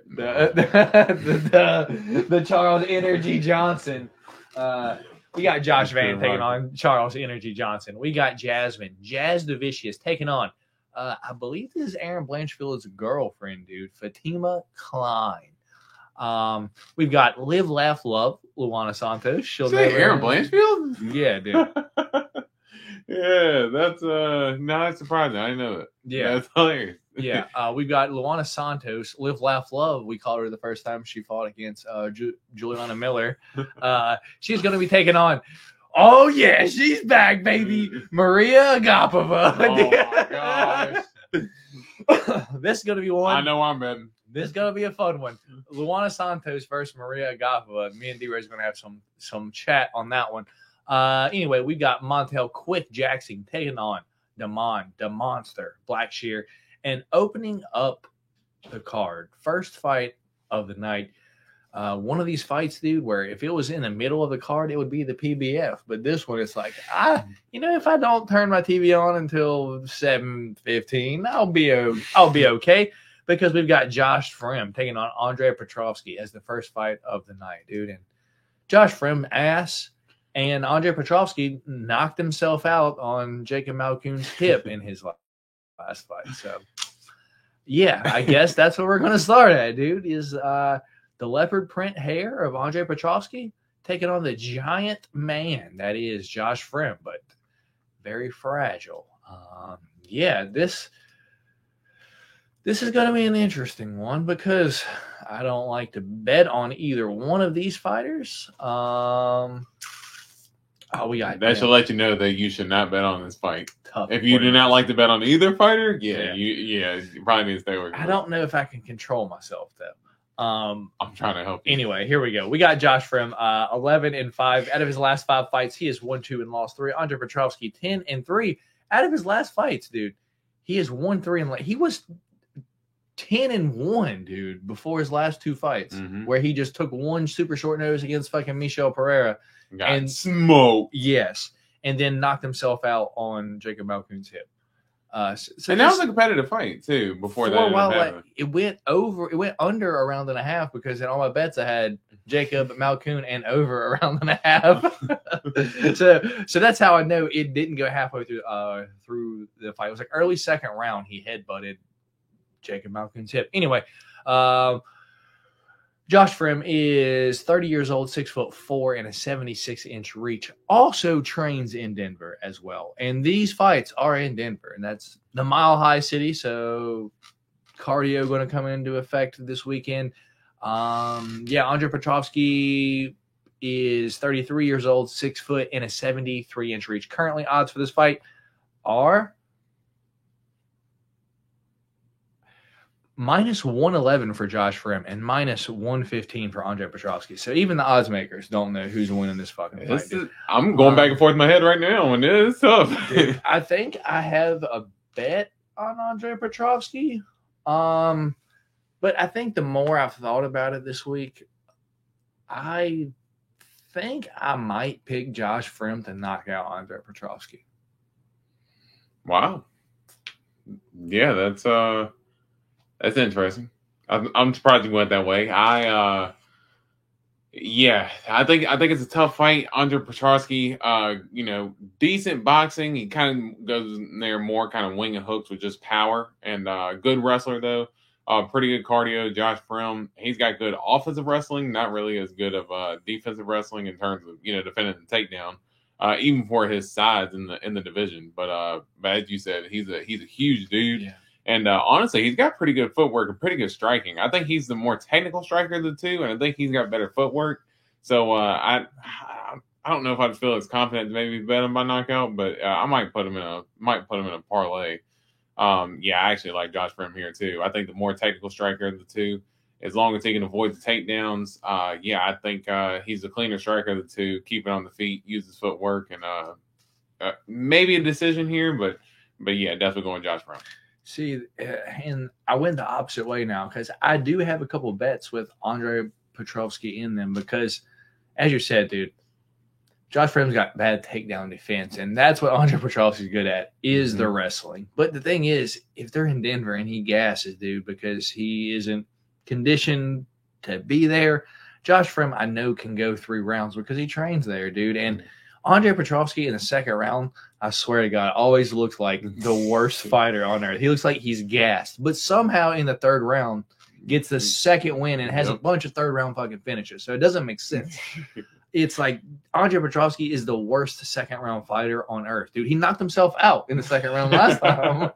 The Charles Energy Johnson. We got Josh Van taking on Charles Energy Johnson. We got Jasmine, Jazz Devicious taking on, I believe this is Aaron Blanchfield's girlfriend, dude, Fatima Klein. We've got Live, Laugh, Love, Luana Santos. Aaron Blanchfield? Yeah, dude. Yeah, that's not surprising. I didn't know that. Yeah, that's hilarious. Yeah, we've got Luana Santos, Live, Laugh, Love. We called her the first time she fought against Juliana Miller. She's going to be taking on, oh, yeah, she's back, baby, Maria Agapova. Oh, my gosh. This is going to be one. I know I'm betting. This is going to be a fun one. Luana Santos versus Maria Agapova. Me and D-Ray is going to have some chat on that one. Anyway, we got Montel Quick Jackson taking on Damon, the Monster, Blackshear. And opening up the card, first fight of the night, one of these fights, dude, where if it was in the middle of the card, it would be the PBF. But this one, it's like, if I don't turn my TV on until 7:15, I'll be okay. Because we've got Josh Frim taking on Andre Petrovsky as the first fight of the night, dude. And Josh Frim ass. And Andre Petrovsky knocked himself out on Jacob Malkoon's hip in his last fight. So, yeah, I guess that's what we're going to start at, dude, is the leopard print hair of Andre Petrovsky taking on the giant man that is Josh Frim, but very fragile. Yeah, this is going to be an interesting one because I don't like to bet on either one of these fighters. That should let you know that you should not bet on this fight. Tough. If you do not like to bet on either fighter, you probably need to stay away. I don't know if I can control myself though. I'm trying to help you. Anyway, here we go. We got Josh Frim, 11-5 out of his last 5 fights. He has won 2 and lost 3. Andre Petrovsky 10-3 out of his last fights, dude. He has won 3 and he was 10-1, dude, before his last 2 fights, where he just took one super short nose against fucking Michel Pereira. And smoke. Yes. And then knocked himself out on Jacob Malkoon's hip. So and that was a competitive fight, too, before that. It went under a round and a half because in all my bets I had Jacob Malkoon and over a round and a half. so that's how I know it didn't go halfway through the fight. It was like early second round he headbutted Jacob Malkoon's hip. Anyway, Josh Frim is 30 years old, 6'4", and a 76-inch reach. Also trains in Denver as well. And these fights are in Denver, and that's the Mile High City. So cardio going to come into effect this weekend. Andre Petrovsky is 33 years old, 6 foot, and a 73-inch reach. Currently, odds for this fight are -111 for Josh Frim and -115 for Andre Petrovsky. So even the odds makers don't know who's winning this fucking fight. I'm going back and forth in my head right now, and it's tough. Dude, I think I have a bet on Andre Petrovsky. But I think the more I've thought about it this week, I think I might pick Josh Frim to knock out Andre Petrosky. Wow. Yeah, that's interesting. I'm surprised you went that way. Yeah, I think it's a tough fight. Andre Petrosky, decent boxing. He kind of goes in there more kind of wing and hooks with just power, and good wrestler though. Pretty good cardio. Josh Frim, he's got good offensive wrestling, not really as good of defensive wrestling in terms of defending the takedown, even for his size in the division. But as you said, he's a huge dude. Yeah. And honestly, he's got pretty good footwork and pretty good striking. I think he's the more technical striker of the two, and I think he's got better footwork. So I don't know if I'd feel as confident to maybe bet him by knockout, but I might put him in a parlay. Yeah, I actually like Josh Frim here too. I think the more technical striker of the two, as long as he can avoid the takedowns, yeah, I think he's the cleaner striker of the two. Keep it on the feet, use his footwork, and maybe a decision here, but yeah, definitely going Josh Frim. See, and I went the opposite way now because I do have a couple of bets with Andre Petrosky in them because, as you said, dude, Josh Frim's got bad takedown defense, and that's what Andre Petrosky's good at is the wrestling. But the thing is, if they're in Denver and he gasses, dude, because he isn't conditioned to be there, Josh Frim, I know, can go 3 rounds because he trains there, dude. And Andre Petrosky in the second round, I swear to God, always looks like the worst fighter on earth. He looks like he's gassed, but somehow in the third round gets the second win and has a bunch of third round fucking finishes. So it doesn't make sense. It's like Andre Petrosky is the worst second round fighter on earth, dude. He knocked himself out in the second round last time.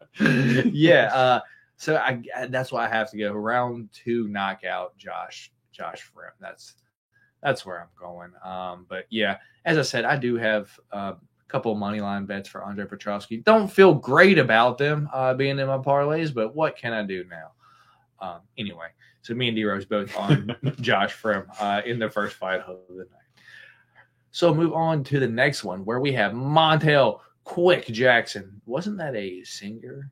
Yeah. So that's why I have to go round 2 knockout Josh Frim. That's where I'm going. But yeah, as I said, I do have a couple of money line bets for Andre Petrosky. Don't feel great about them being in my parlays, but what can I do now? Anyway, so me and D-Rose both on Josh Frim in the first fight of the night. So move on to the next one where we have Montel Quick Jackson. Wasn't that a singer?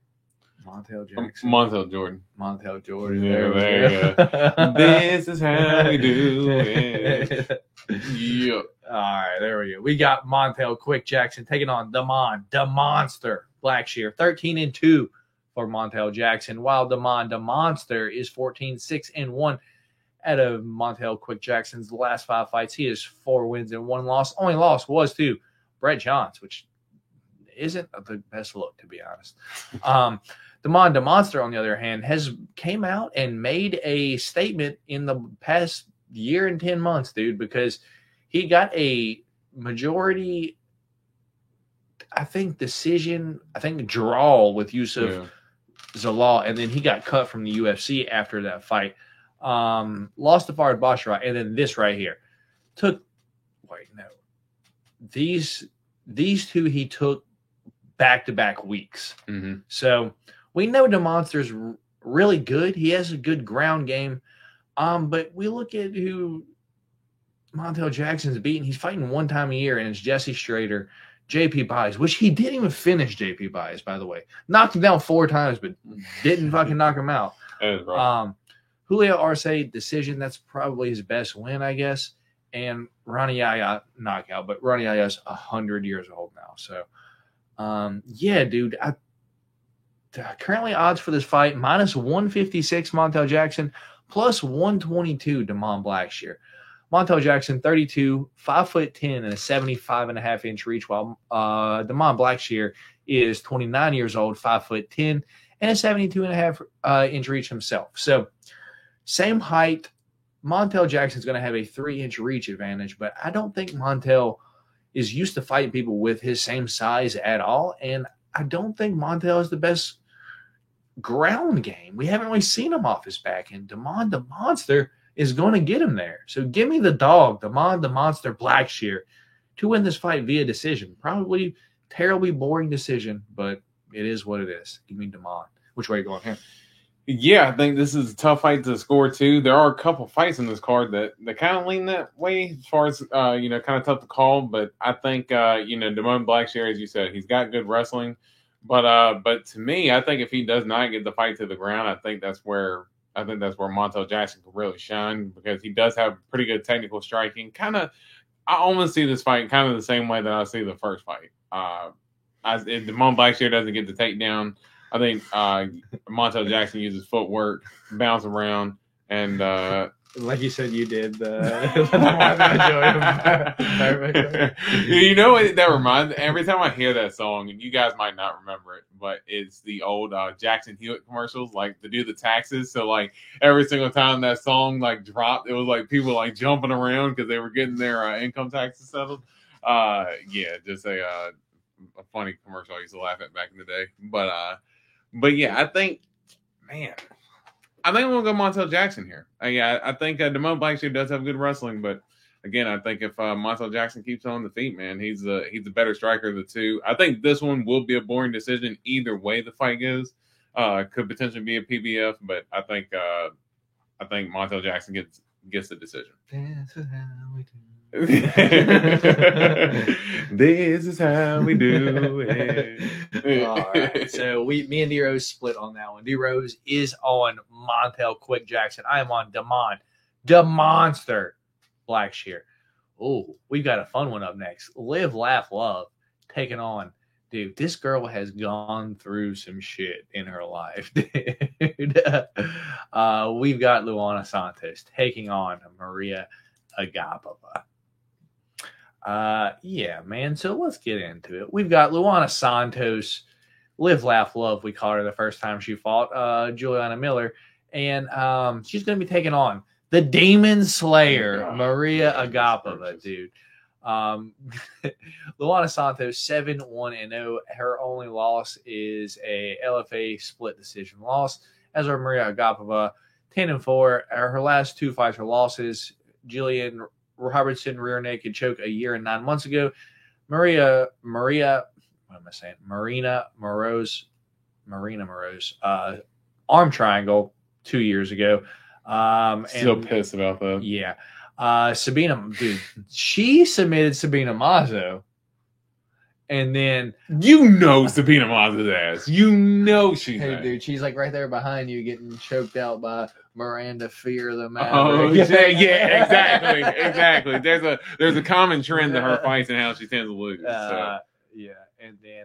Montel Jackson. Montel Jordan. Montel Jordan. Yeah, there you go. This is how we do it. Yeah. All right, there we go. We got Montel Quick Jackson taking on the Monster Blackshear. 13-2 for Montel Jackson, while the Monster is 14-6-1. Out of Montel Quick Jackson's last 5 fights, he has 4 wins and 1 loss. Only loss was to Brett Johns, which isn't the best look, to be honest. The Monster, on the other hand, has came out and made a statement in the past year and 10 months, dude, because he got a majority, draw with Yusuf Zalal, and then he got cut from the UFC after that fight. Lost to Farid Basharat, and then this right here. These 2 he took back-to-back weeks. Mm-hmm. So we know the Monster's really good. He has a good ground game. But we look at who Montel Jackson's beaten. He's fighting 1 time a year, and it's Jesse Strader, JP Buys, which he didn't even finish JP Buys, by the way. Knocked him down 4 times, but didn't fucking knock him out. Julio Arce decision, that's probably his best win, I guess. And Ronnie Yaya knockout, but Ronnie Yaya's 100 years old now. So, yeah, dude. Currently odds for this fight, -156 Montel Jackson, +122 Damon Blackshear. Montel Jackson, 32, 5'10", and a 75.5-inch reach, while Damon Blackshear is 29 years old, 5'10", and a 72.5-inch reach himself. So, same height. Montel Jackson's going to have a 3-inch reach advantage, but I don't think Montel is used to fighting people with his same size at all, and I don't think Montel is the best ground game. We haven't really seen him off his back, and Damon the Monster is going to get him there. So give me the dog, Damon the Monster Blackshear, to win this fight via decision. Probably terribly boring decision, but it is what it is. Give me Damon. Which way are you going here? Yeah, I think this is a tough fight to score too. There are a couple fights in this card that kind of lean that way as far as kind of tough to call. But I think Damon Blackshear, as you said, he's got good wrestling. But to me, I think if he does not get the fight to the ground, I think that's where Montel Jackson can really shine, because he does have pretty good technical striking. Kind of I almost see this fight kind of the same way that I see the first fight. If Damone Blackshear doesn't get the takedown, I think Montel Jackson uses footwork, bounce around, and like you said, you did. you know what that reminds? Every time I hear that song, and you guys might not remember it, but it's the old Jackson Hewitt commercials, like to do the taxes. So like every single time that song like dropped, it was like people like jumping around because they were getting their income taxes settled. Yeah, just a funny commercial I used to laugh at back in the day. But yeah, I think I'm gonna go Montel Jackson here. I think Damone Blackshear does have good wrestling, but again, I think if Montel Jackson keeps on the feet, man, he's the better striker of the two. I think this one will be a boring decision either way the fight goes. Could potentially be a PBF, but I think Montel Jackson gets the decision. This is how we do it. All right. So me and D-Rose split on that one. D-Rose is on Montel Quick Jackson. I am on the Monster Blackshear. Oh, we've got a fun one up next. Live, Laugh, Love taking on, dude, this girl has gone through some shit in her life, dude. We've got Luana Santos taking on Maria Agapova. Yeah, man. So let's get into it. We've got Luana Santos, Live, Laugh, Love. We called her the first time she fought Juliana Miller, and she's going to be taking on the Demon Slayer, Maria Agapova, dude. Luana Santos 7-1-0. Her only loss is a LFA split decision loss. As our Maria Agapova 10-4. Her last two fights are losses. Jillian Robertson rear naked choke a year and 9 months ago. Marina Moroz arm triangle 2 years ago. Still pissed about that. Yeah. Sabina, dude, she submitted Sabina Mazo. And then Sabina Mazo's ass. She's hey, dude, she's like right there behind you getting choked out by Miranda Fear the Maverick. Oh yeah, exactly. There's a common trend to her fights and how she tends to lose. So. Yeah, and then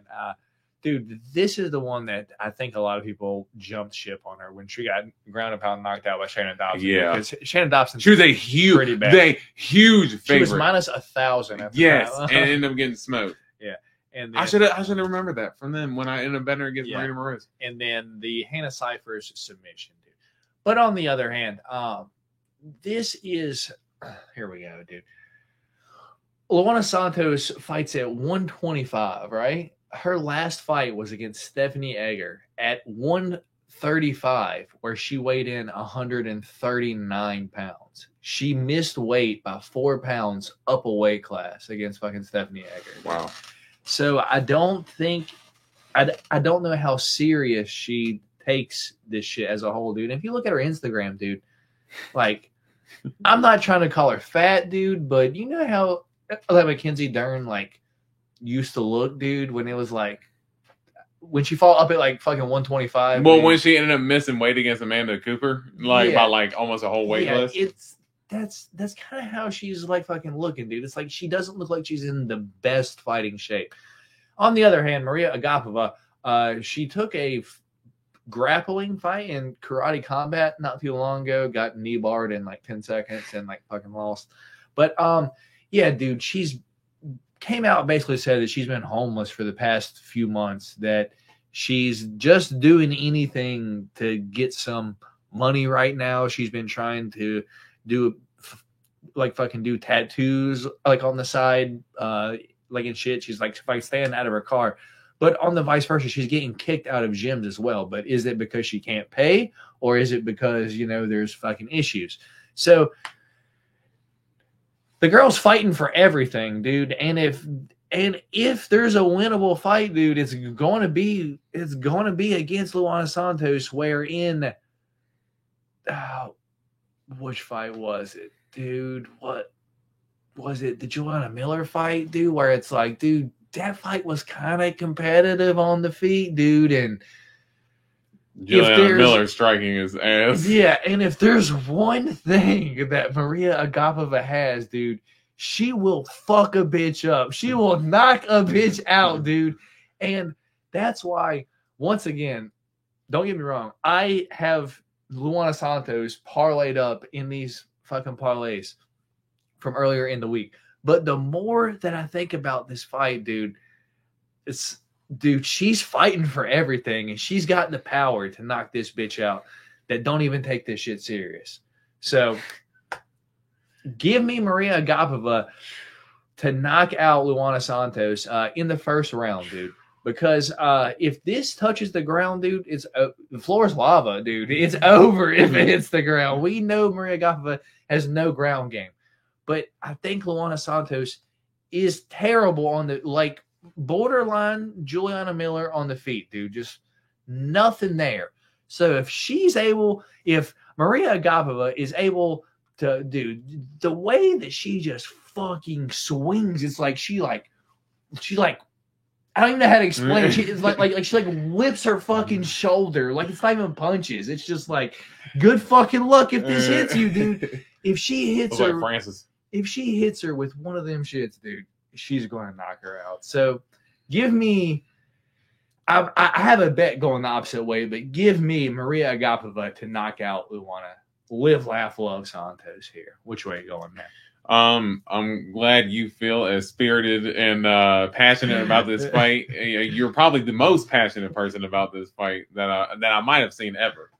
dude, this is the one that I think a lot of people jumped ship on her when she got ground and pound knocked out by Shannon Dobson. Yeah, because Shannon Dobson, she was a huge favorite. She was minus 1,000. Yes, and ended up getting smoked. Yeah. And then, I should have remembered that from them when I ended up betting her against Marina Moroz. And then the Hannah Cyphers submission, dude. But on the other hand, this is here we go, dude. Luana Santos fights at 125, right? Her last fight was against Stephanie Egger at 135, where she weighed in 139 pounds. She missed weight by 4 pounds up a weight class against fucking Stephanie Egger. Wow. So I don't know how serious she takes this shit as a whole, dude. And if you look at her Instagram, dude, like, I'm not trying to call her fat, dude, but you know how like Mackenzie Dern like used to look, dude, when it was like when she fought up at like fucking 125. Well, dude. when she ended up missing weight against Amanda Cooper, by like almost a whole weight list. That's kind of how she's like fucking looking, dude. It's like she doesn't look like she's in the best fighting shape. On the other hand, Maria Agapova, she took a grappling fight in Karate Combat not too long ago, got knee barred in like 10 seconds and like fucking lost. But yeah, dude, she's came out and basically said that she's been homeless for the past few months, that she's just doing anything to get some money right now. She's been trying to do tattoos like on the side, like and shit. She's like staying out of her car, but on the vice versa, she's getting kicked out of gyms as well. But is it because she can't pay, or is it because there's fucking issues? So the girl's fighting for everything, dude. And if there's a winnable fight, dude, it's going to be against Luana Santos. Wherein, which fight was it, dude? What was it? The Juliana Miller fight, dude? Where it's like, dude, that fight was kind of competitive on the feet, dude. And Juliana Miller striking his ass. Yeah, and if there's one thing that Maria Agapova has, dude, she will fuck a bitch up. She will knock a bitch out, dude. And that's why, once again, don't get me wrong, I have Luana Santos parlayed up in these fucking parlays from earlier in the week. But the more that I think about this fight, dude, she's fighting for everything, and she's got the power to knock this bitch out that don't even take this shit serious. So give me Maria Agapova to knock out Luana Santos in the first round, dude. Because if this touches the ground, dude, the floor is lava, dude. It's over if it hits the ground. We know Maria Agapova has no ground game. But I think Luana Santos is terrible on the, like, borderline Juliana Miller on the feet, dude. Just nothing there. So if Maria Agapova is able to, dude, the way that she just fucking swings, it's like she I don't even know how to explain it. It's like she whips her fucking shoulder. Like, it's not even punches. It's just like, good fucking luck if this hits you, dude. If she hits her, like Francis. If she hits her with one of them shits, dude, she's going to knock her out. So give me, I have a bet going the opposite way, but give me Maria Agapova to knock out Luana. Live, laugh, love Santos here. Which way are you going, man? I'm glad you feel as spirited and passionate about this fight. You're probably the most passionate person about this fight that I might have seen ever,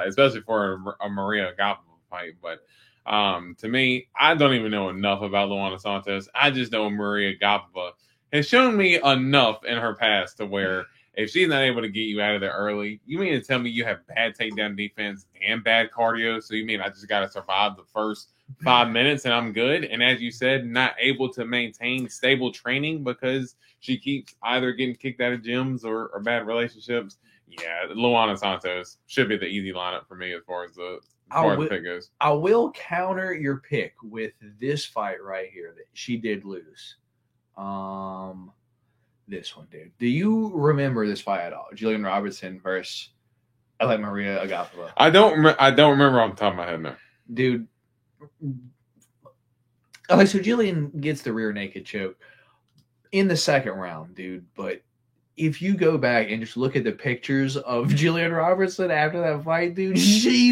especially for a Maria Agapova fight. But to me, I don't even know enough about Luana Santos. I just know Maria Agapova has shown me enough in her past to where if she's not able to get you out of there early, you mean to tell me you have bad takedown defense and bad cardio? So you mean I just got to survive the first 5 minutes and I'm good? And as you said, not able to maintain stable training because she keeps either getting kicked out of gyms or bad relationships. Yeah, Luana Santos should be the easy lineup for me as far as the pick goes. I will counter your pick with this fight right here that she did lose. This one, dude. Do you remember this fight at all? Jillian Robertson versus Maria Agapova. I don't remember off the top of my head now. Dude. Okay, so Jillian gets the rear naked choke in the second round, dude. But if you go back and just look at the pictures of Jillian Robertson after that fight, dude, she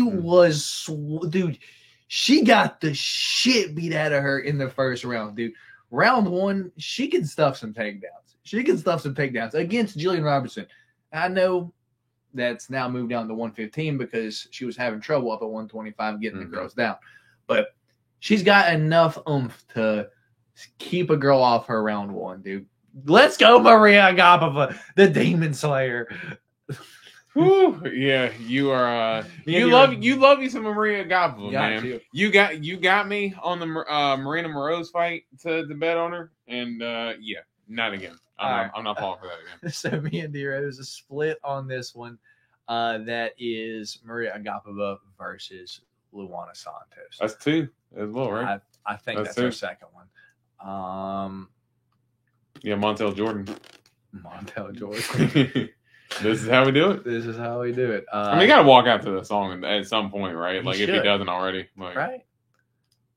got the shit beat out of her in the first round, dude. Round one, she can stuff some takedowns. Against Jillian Robertson. I know that's now moved down to 115 because she was having trouble up at 125 getting the girls down. But she's got enough oomph to keep a girl off her round one, dude. Let's go, Maria Agapova, the Demon Slayer. Whew, yeah, you are. You love you some Maria Agapova, man. You got me on the Marina Moroz fight to bet on her, and yeah, not again. I'm not falling for that again. So me and D-Rose is split on this one. That is Maria Agapova versus Luana Santos. That's two as well, right? I think that's our second one. Yeah, Montel Jordan. This is how we do it. I mean, you got to walk out to the song at some point, right? Like, if he doesn't already. Like, right.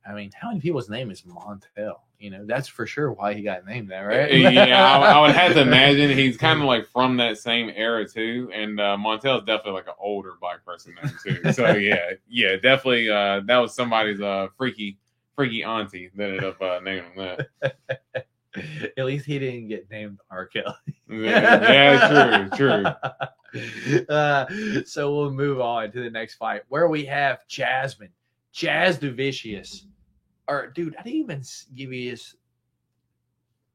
I mean, how many people's name is Montel? You know, that's for sure why he got named that, right? Yeah, I would have to imagine he's kind of like from that same era too. And Montel is definitely like an older black person name too. So yeah, definitely. That was somebody's freaky auntie that ended up naming him that. At least he didn't get named R. Kelly. Yeah, true. So we'll move on to the next fight where we have Jazz Duvicius. Or, dude, I didn't even give you his.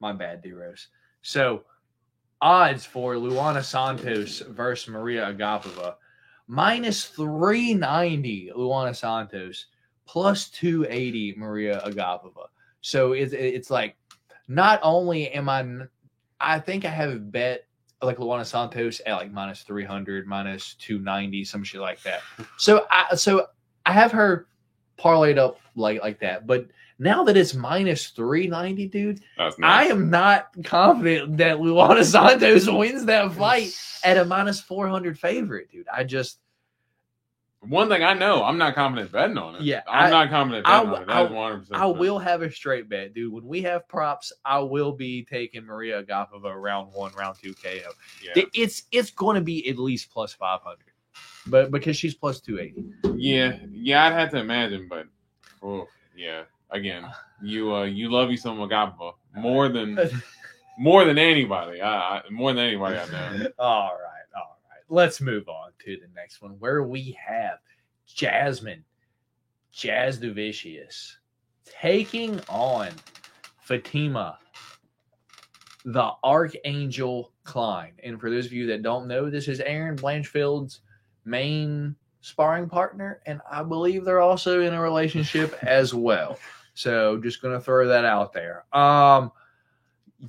My bad, D-Rose. So, odds for Luana Santos versus Maria Agapova. -390 Luana Santos, +280 Maria Agapova. So, it's like, not only am I think I have a bet like Luana Santos at like -300, -290, some shit like that. So I have her parlayed up like that. But now that it's -390, dude, nice. I am not confident that Luana Santos wins that fight at a -400 favorite, dude. One thing I know, I'm not confident betting on it. Yeah, I'm not confident betting on it. That's I- 100%. I will have a straight bet, dude. When we have props, I will be taking Maria Agapova round 1, round 2 KO. Yeah. It's going to be at least plus 500, but because she's plus 280. Yeah, I'd have to imagine, but yeah. Again, you love you some Agapova more than anybody. More than anybody I know. All right. Let's move on to the next one where we have Jazz Duvicius taking on Fatima, the Archangel Klein. And for those of you that don't know, this is Aaron Blanchfield's main sparring partner, and I believe they're also in a relationship as well. So just going to throw that out there.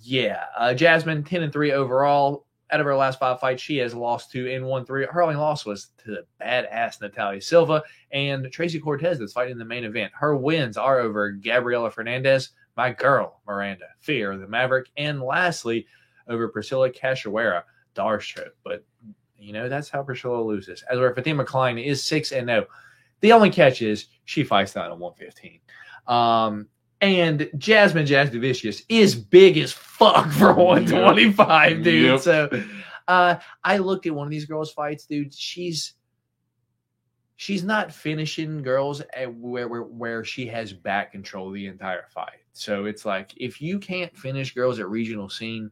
Jasmine 10-3 overall. Out of her last 5 fights, she has lost 2 and won 3. Her only loss was to the badass Natalia Silva and Tracy Cortez that's fighting in the main event. Her wins are over Gabriela Fernandez, my girl, Miranda Fear, the Maverick, and lastly, over Priscilla Cachoeira, Darkstroke. But, that's how Priscilla loses. As where Fatima Klein is 6-0. The only catch is she fights down at 115. And Jazz Duvicius is big as fuck for 125, dude. Yep. So I looked at one of these girls' fights, dude. She's not finishing girls at where she has back control the entire fight. So it's like, if you can't finish girls at regional scene,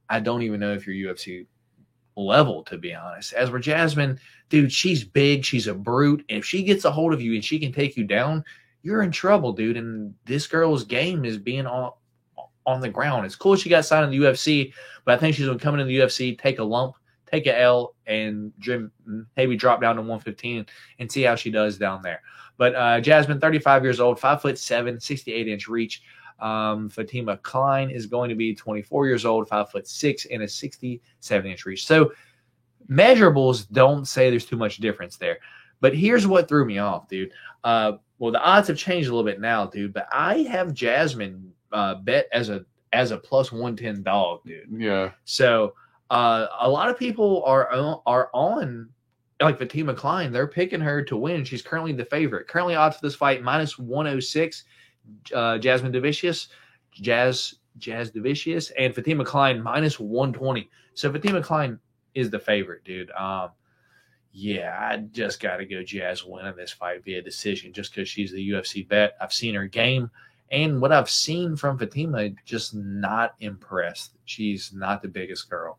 I don't even know if you're UFC level, to be honest. As for Jasmine, dude, she's big. She's a brute. And if she gets a hold of you and she can take you down, you're in trouble, dude. And this girl's game is being on the ground. It's cool she got signed in the UFC, but I think she's going to come into the UFC, take a lump, take a L, and maybe drop down to 115 and see how she does down there. But Jasmine, 35 years old, 5'7", 68-inch reach. Fatima Klein is going to be 24 years old, 5'6", and a 67-inch reach. So measurables don't say there's too much difference there. But here's what threw me off, dude. Well, the odds have changed a little bit now, dude. But I have Jasmine bet as a plus 110 dog, dude. Yeah. So a lot of people are on like Fatima Klein. They're picking her to win. She's currently the favorite. Currently odds for this fight minus 106. Jasmine Duvicius, Jazz Duvicius, and Fatima Klein minus 120. So Fatima Klein is the favorite, dude. Yeah, I just got to go Jazz winning this fight via decision just because she's the UFC bet. I've seen her game, and what I've seen from Fatima, just not impressed. She's not the biggest girl.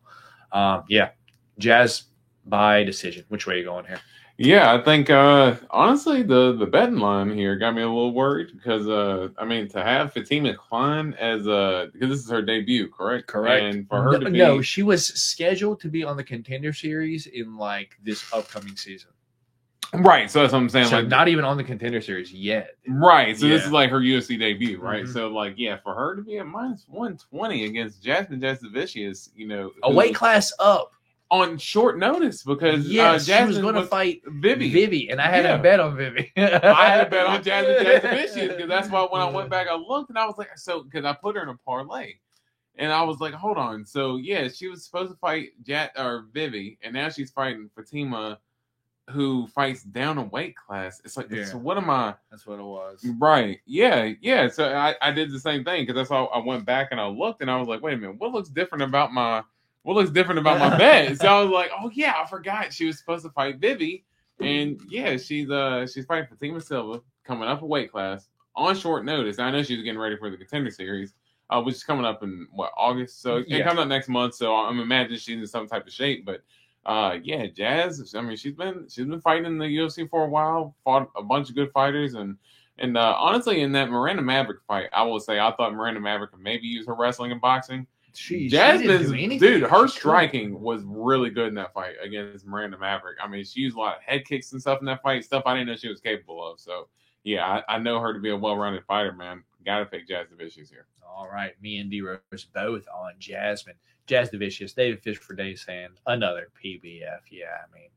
Jazz by decision. Which way are you going here? Yeah, I think honestly the betting line here got me a little worried because to have Fatima Klein as because this is her debut, correct? And for her to be no, she was scheduled to be on the Contender Series in like this upcoming season. Right, so that's what I'm saying. So like not even on the Contender Series yet. Right, so Yeah. this is like her UFC debut, right? Mhm. So for her to be at minus 120 against Jazz Duvicius, A weight class up. on short notice because Yes, she was Jasmine going to fight Vivi. and I had Yeah. a bet on Vivi. I had a bet on Jazz Duvicius because that's why when I went back, I looked and I was like, because I put her in a parlay, and I was like, hold on. So yeah, she was supposed to fight Vivi, and now she's fighting Fatima, who fights down a weight class. It's like, Yeah. so what am I? That's what it was. Right. Yeah. So I did the same thing because that's how I went back and I looked and I was like, wait a minute, what looks different about my bet? So I was like, oh yeah, I forgot she was supposed to fight Vivi, and yeah, she's fighting Fatima Silva, coming up a weight class on short notice. I know she's getting ready for the Contender Series, which is coming up in August. So Yeah. it coming up next month. So I'm imagining she's in some type of shape, but. Jazz. I mean, she's been fighting in the UFC for a while. Fought a bunch of good fighters, and honestly, in that Miranda Maverick fight, I will say I thought Miranda Maverick could maybe use her wrestling and boxing. Jasmine's dude, her striking was really good in that fight against Miranda Maverick. I mean, she used a lot of head kicks and stuff in that fight, stuff I didn't know she was capable of. So yeah, I know her to be a well-rounded fighter, man. Got to pick Jazz Duvicius here. All right, me and D-Rose both on Jasmine. Jazz Duvicius, David Fish for Day saying another PBF. Yeah, I mean,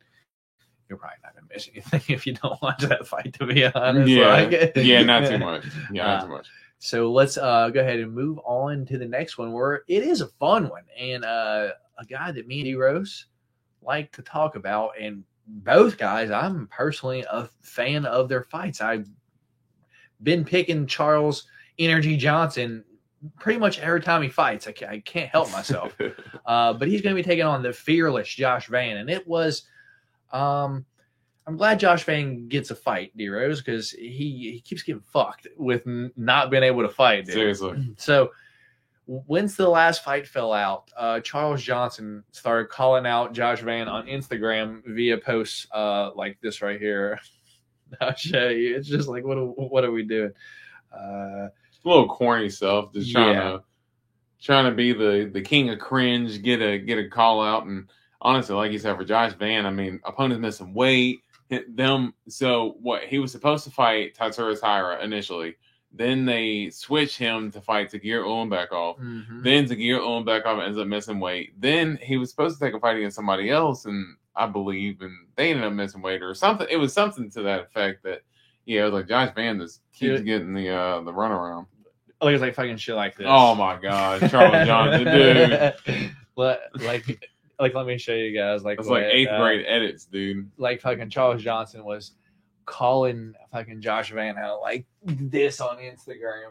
you're probably not going to miss anything if you don't watch that fight, to be honest. Yeah, not too much. Yeah, not too much. So let's go ahead and move on to the next one where it is a fun one and a guy that me and D-Rose like to talk about. And both guys, I'm personally a fan of their fights. I've been picking Charles Energy Johnson pretty much every time he fights. I can't help myself. But he's going to be taking on the fearless Josh Van. And it was, I'm glad Josh Van gets a fight, D-Rose, because he keeps getting fucked with not being able to fight. Dude. Seriously. So once the last fight fell out, Charles Johnson started calling out Josh Van on Instagram via posts like this right here. I'll show you. It's just like, what are we doing? A little corny stuff. Just trying to be the king of cringe, get a call out. And honestly, like you said, for Josh Van, I mean, opponents missing weight. So what, he was supposed to fight Tatsuro Taira initially. Then they switch him to fight Tagir Ulanbekov. Mm-hmm. Then Tagir Ulanbekov ends up missing weight. Then he was supposed to take a fight against somebody else, and I believe, and they ended up missing weight or something. It was something to that effect that, it was like Josh Van just keeps getting the runaround. Like it's like fucking shit like this. Oh my god, Charles Johnson, dude. Like let me show you guys. Like it's like 8th grade edits, dude. Like fucking Charles Johnson was calling fucking Josh Van out like this on Instagram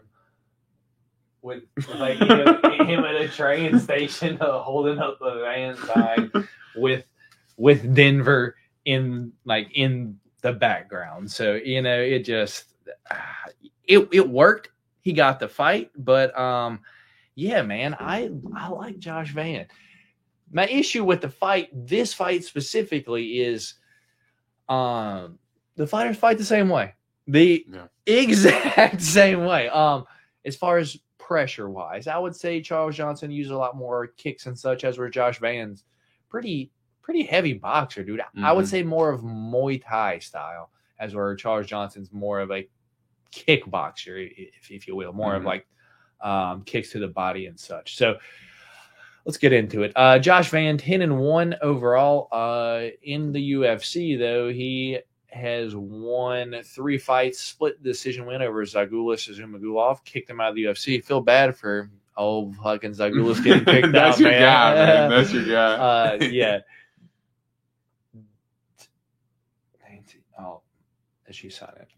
with like him at a train station holding up the van sign with Denver in the background. So it just it worked. He got the fight, but yeah, man, I like Josh Van. My issue with this fight specifically is the fighters fight the same way. The exact same way. As far as pressure wise, I would say Charles Johnson used a lot more kicks and such, as where Josh Van's pretty heavy boxer, dude. Mm-hmm. I would say more of Muay Thai style, as where Charles Johnson's more of a kickboxer, if you will, more of like kicks to the body and such. So let's get into it. Josh Van, 10-1 overall. In the UFC, though, he has won 3 fights, split decision win over Zagulis Zumagulov, kicked him out of the UFC. Feel bad for old fucking Zagulis getting kicked That's out, your man. guy, man. That's your guy. Yeah. Oh, as she signed it.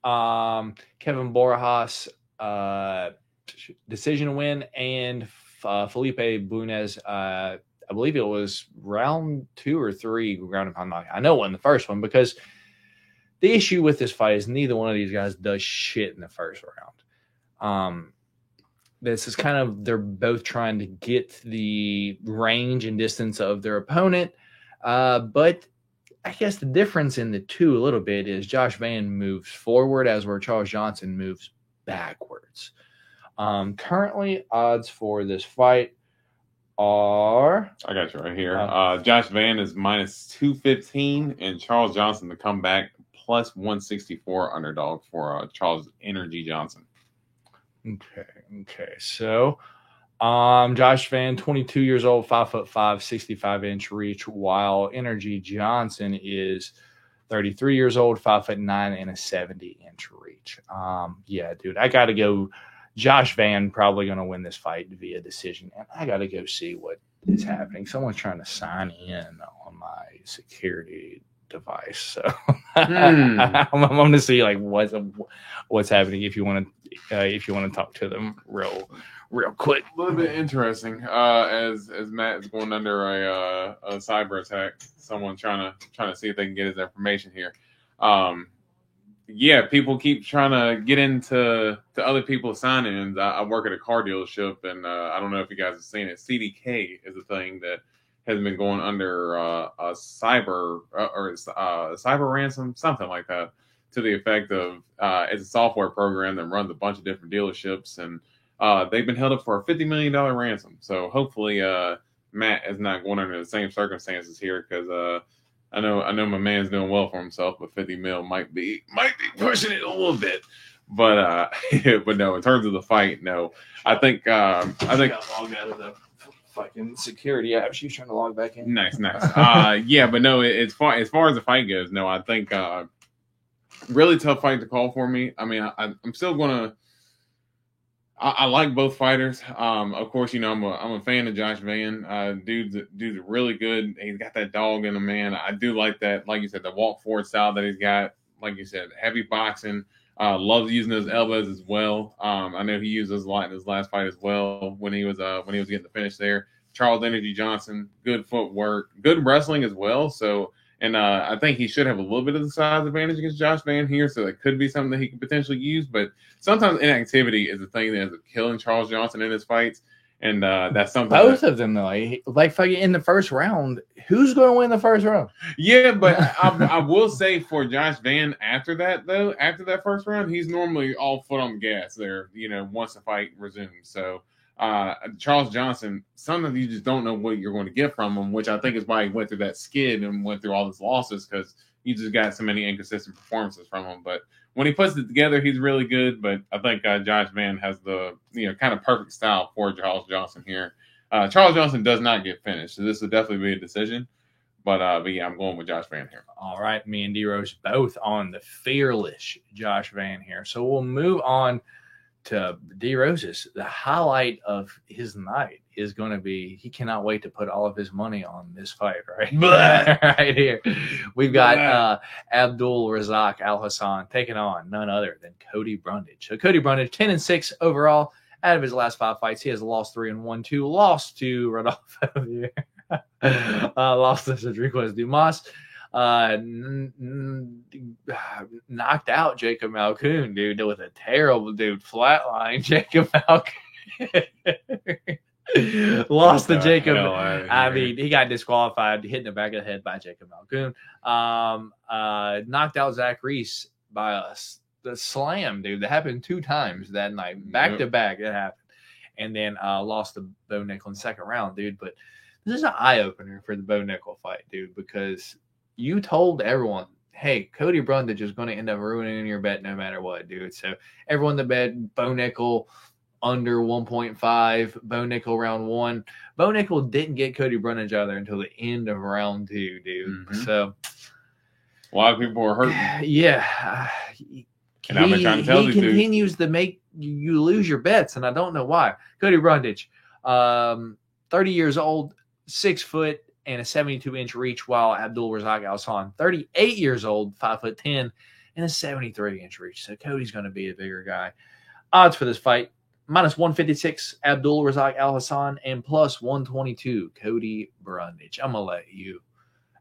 Kevin Barajas, decision win, and Felipe Bunez, I believe it was round 2 or 3 ground and pound knockout. I know it wasn't the first one, because the issue with this fight is neither one of these guys does shit in the first round. This is kind of, they're both trying to get the range and distance of their opponent. But I guess the difference in the two a little bit is Josh Van moves forward, as where Charles Johnson moves backwards. Currently, odds for this fight are... I got you right here. Josh Van is -215, and Charles Johnson to come back +164 underdog for Charles Energy Johnson. Okay. So, Josh Van, 22 years old, 5'5", 65-inch reach, while Energy Johnson is 33 years old, 5'9", and a 70-inch reach. Yeah, dude, I got to go. Josh Van probably going to win this fight via decision, and I got to go see what is happening. Someone's trying to sign in on my security device, so I'm going to see like what's happening. If you want to talk to them real quick. A little bit interesting. As Matt is going under a cyber attack, someone trying to see if they can get his information here. Yeah, people keep trying to get into other people's sign-ins. I work at a car dealership, and I don't know if you guys have seen it. CDK is a thing that has been going under a cyber ransom, something like that, to the effect of it's a software program that runs a bunch of different dealerships, and they've been held up for a $50 million ransom. So hopefully Matt is not going under the same circumstances here, because I know my man's doing well for himself, but 50 mil might be pushing it a little bit. But but no, in terms of the fight, no. I think got logged out of the fucking security app. She was trying to log back in. Nice. Yeah, but no, as far as the fight goes, no, I think really tough fight to call for me. I mean, I'm still gonna. I like both fighters. Of course, I'm a fan of Josh Van. Dude's really good. He's got that dog in him, man. I do like that. Like you said, the walk forward style that he's got. Like you said, heavy boxing. Loves using those elbows as well. I know he used those a lot in his last fight as well when he was getting the finish there. Charles Energy Johnson, good footwork, good wrestling as well. So. And I think he should have a little bit of the size advantage against Josh Van here, so that could be something that he could potentially use. But sometimes inactivity is the thing that ends up killing Charles Johnson in his fights, and that's something. Both of them, though, like fucking in the first round, who's going to win the first round? Yeah, but I will say for Josh Van, after that first round, he's normally all foot on the gas there. Once the fight resumes, so. Charles Johnson, sometimes you just don't know what you're going to get from him, which I think is why he went through that skid and went through all his losses, because you just got so many inconsistent performances from him. But when he puts it together, he's really good. But I think Josh Van has the kind of perfect style for Charles Johnson here. Charles Johnson does not get finished, so this would definitely be a decision. But yeah, I'm going with Josh Van here. All right, me and D-Rose both on the fearless Josh Van here. So we'll move on to D-Rose's. The highlight of his night is going to be, he cannot wait to put all of his money on this fight, right? Right here. We've got Abdul Razak Al-Hassan taking on none other than Cody Brundage. So Cody Brundage, 10-6 overall. Out of his last 5 fights, he has lost 3 and won 2. Lost to Rodolfo here. Lost to Cedric Dumas. Knocked out Jacob Malkoun, dude, with a terrible flatline Jacob Malkoun. Lost to Jacob. I mean, he got disqualified, hit in the back of the head by Jacob Malkoun. Knocked out Zach Reese by the slam, dude. That happened 2 times that night, back to back. It happened, and then lost to Bo Nickel in the second round, dude. But this is an eye opener for the Bo Nickel fight, dude, because you told everyone, hey, Cody Brundage is going to end up ruining your bet no matter what, dude. So everyone that bet Bo Nickel under 1.5, Bo Nickel round 1. Bo Nickel didn't get Cody Brundage out of there until the end of round 2, dude. Mm-hmm. So a lot of people were hurt. Yeah. And I've been trying to tell he continues to make you lose your bets, and I don't know why. Cody Brundage, 30 years old, 6 foot, and a 72-inch reach, while Abdul Razak Al-Hassan, 38 years old, 5'10", and a 73-inch reach. So Cody's going to be a bigger guy. Odds for this fight, -156, Abdul Razak Al-Hassan, and +122, Cody Brundage. I'm going to let you.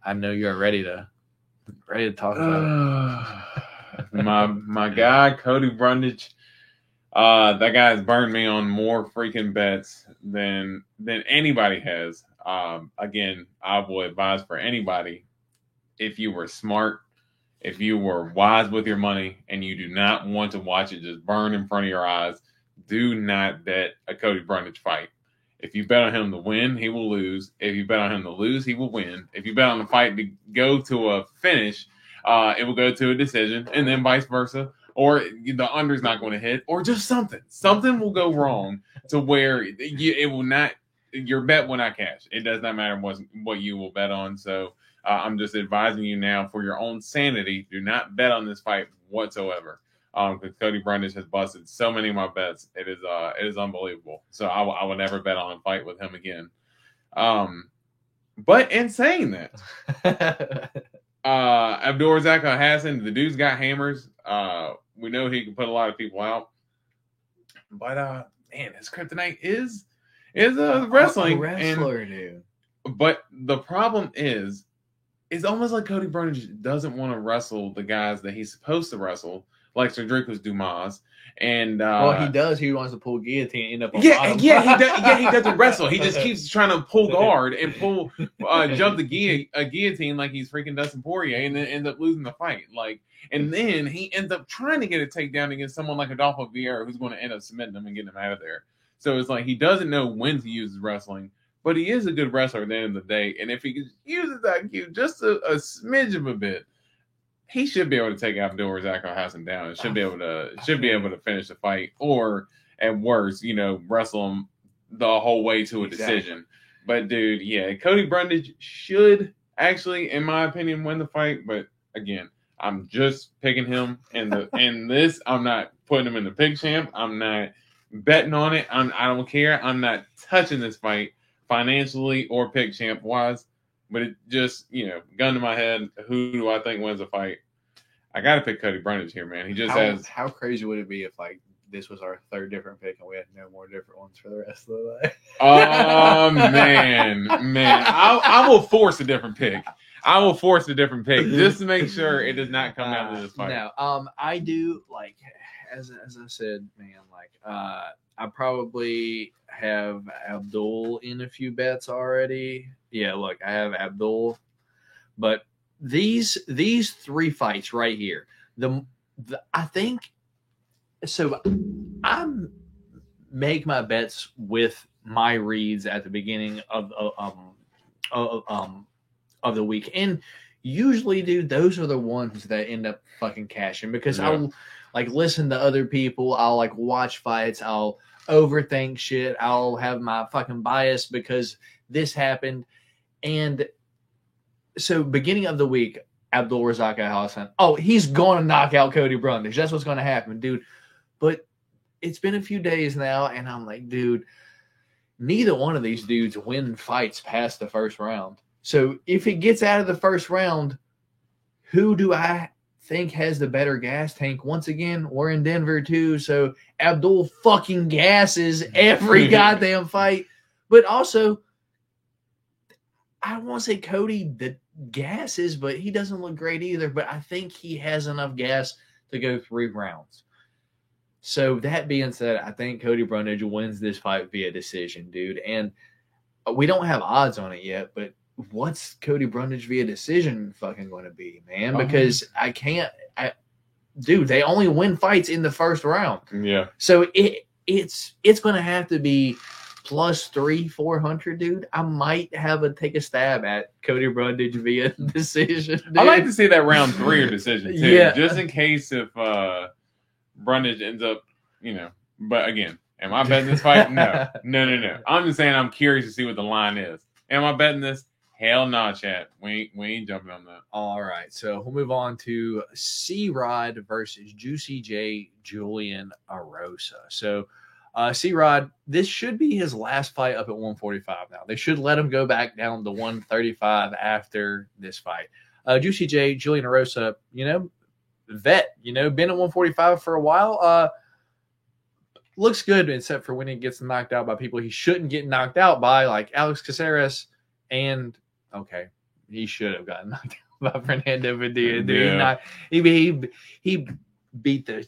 I know you're ready to talk about it. My guy, Cody Brundage, that guy's burned me on more freaking bets than anybody has. Again, I would advise for anybody, if you were smart, if you were wise with your money, and you do not want to watch it just burn in front of your eyes, do not bet a Cody Brundage fight. If you bet on him to win, he will lose. If you bet on him to lose, he will win. If you bet on the fight to go to a finish, it will go to a decision, and then vice versa. Or the under's not going to hit, or just something. Something will go wrong to where it will not. Your bet will not cash. It does not matter what you will bet on. So I'm just advising you now, for your own sanity, do not bet on this fight whatsoever. Because Cody Brundage has busted so many of my bets. It is unbelievable. So I will never bet on a fight with him again. But in saying that, Abdul Razak Al-Hassan, the dude's got hammers. We know he can put a lot of people out. But man, his kryptonite is wrestling. A wrestler, dude. But the problem is, it's almost like Cody Brundage doesn't want to wrestle the guys that he's supposed to wrestle, like Cedric Dumas. And well, he does. He wants to pull guillotine and end up on bottom. He doesn't wrestle. He just keeps trying to pull guard and pull jump the guillotine like he's freaking Dustin Poirier, and then ends up losing the fight. And then he ends up trying to get a takedown against someone like Adolfo Vieira, who's going to end up submitting him and getting him out of there. So it's like he doesn't know when to use his wrestling, but he is a good wrestler at the end of the day. And if he uses that IQ just a smidge of a bit, he should be able to take Abdul Razak Al-Hassan down and should be able to finish the fight, or at worst, wrestle him the whole way to a decision. But dude, yeah, Cody Brundage should actually, in my opinion, win the fight. But again, I'm just picking him in this. I'm not putting him in the pick champ. I'm not betting on it. I don't care. I'm not touching this fight financially or pick champ wise. But it just, gun to my head, who do I think wins the fight? I got to pick Cody Brundage here, man. He just has. How crazy would it be if this was our third different pick and we had no more different ones for the rest of the life? Oh man, I will force a different pick. I will force a different pick just to make sure it does not come down to this fight. No, I do as I said, man. I probably have Abdul in a few bets already. Yeah, look, I have Abdul, but these three fights right here, I think. So I make my bets with my reads at the beginning of the week, and usually, dude, those are the ones that end up fucking cashing because I'll listen to other people, I'll watch fights, I'll overthink shit, I'll have my fucking bias because this happened, and so beginning of the week, Abdul Razak Al Hassan, he's going to knock out Cody Brundage. That's what's going to happen, dude. But it's been a few days now, and I'm like, dude, neither one of these dudes win fights past the first round. So if it gets out of the first round, who do I think has the better gas tank? Once again, we're in Denver too, so Abdul fucking gasses every goddamn fight. But also, I don't want to say Cody the gasses, but he doesn't look great either. But I think he has enough gas to go 3 rounds. So that being said, I think Cody Brundage wins this fight via decision, dude. And we don't have odds on it yet, but what's Cody Brundage via decision fucking going to be, man? Because dude, they only win fights in the first round. Yeah. So it's going to have to be plus 300-400, dude. I might take a stab at Cody Brundage via decision. Dude. I like to see that round 3 or decision too, yeah. Just in case if Brundage ends up, But again, am I betting this fight? No. I'm just saying I'm curious to see what the line is. Am I betting this? Hell no, chat. We ain't jumping on that. All right, so we'll move on to C-Rod versus Juicy J Julian Erosa. So C-Rod, this should be his last fight up at 145 now. They should let him go back down to 135 after this fight. Juicy J Julian Erosa, vet, been at 145 for a while. Looks good, except for when he gets knocked out by people he shouldn't get knocked out by, like Alex Caceres. And he should have gotten knocked out by Fernando Padilla. Yeah. He beat the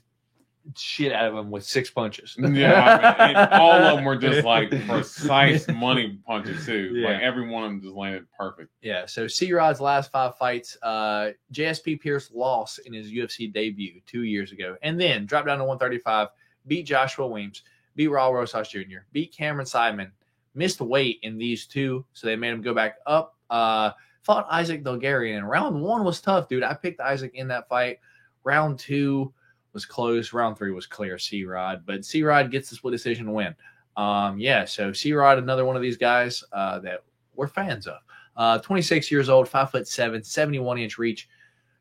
shit out of him with 6 punches. Yeah, and all of them were just precise money punches too. Yeah. Every one of them just landed perfect. Yeah. So C-Rod's last 5 fights, JSP Pierce lost in his UFC debut 2 years ago, and then dropped down to 135, beat Joshua Weems, beat Raul Rosas Jr., beat Cameron Simon. Missed weight in these 2, so they made him go back up. Fought Isaac Bulgarian. Round 1 was tough, dude. I picked Isaac in that fight. Round 2 was close. Round 3 was clear C-Rod. But C-Rod gets the split decision win. So C-Rod, another one of these guys that we're fans of. 26 years old, 5'7", 71-inch reach.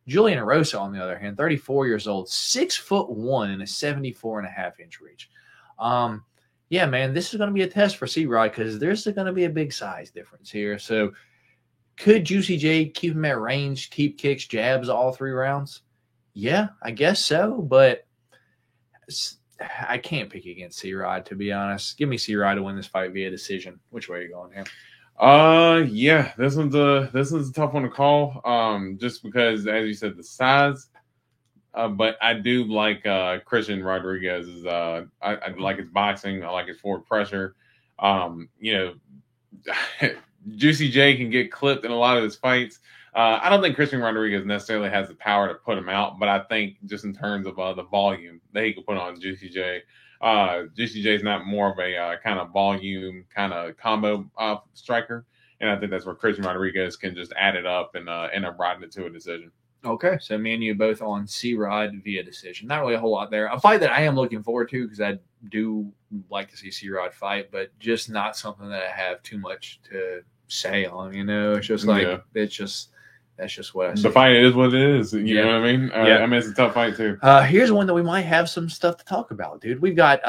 Julian Erosa, on the other hand, 34 years old, 6'1" and a 74.5-inch reach. Yeah, man, this is going to be a test for C-Rod because there's going to be a big size difference here. So could Juicy J keep him at range, keep kicks, jabs all 3 rounds? Yeah, I guess so, but I can't pick against C-Rod, to be honest. Give me C-Rod to win this fight via decision. Which way are you going here? Yeah, this one's a tough one to call. Just because, as you said, the size. But I do like Christian Rodriguez's. I like his boxing. I like his forward pressure. Juicy J can get clipped in a lot of his fights. I don't think Christian Rodriguez necessarily has the power to put him out, but I think just in terms of the volume that he can put on Juicy J, Juicy J is not more of a kind of volume kind of combo striker, and I think that's where Christian Rodriguez can just add it up and end up riding it to a decision. Okay, so me and you both on C-Rod via decision. Not really a whole lot there. A fight that I am looking forward to because I do like to see C-Rod fight, but just not something that I have too much to say on. It's just That's just what I see. The fight is what it is. You know what I mean? Yeah. I mean, it's a tough fight, too. Here's one that we might have some stuff to talk about, dude. We've got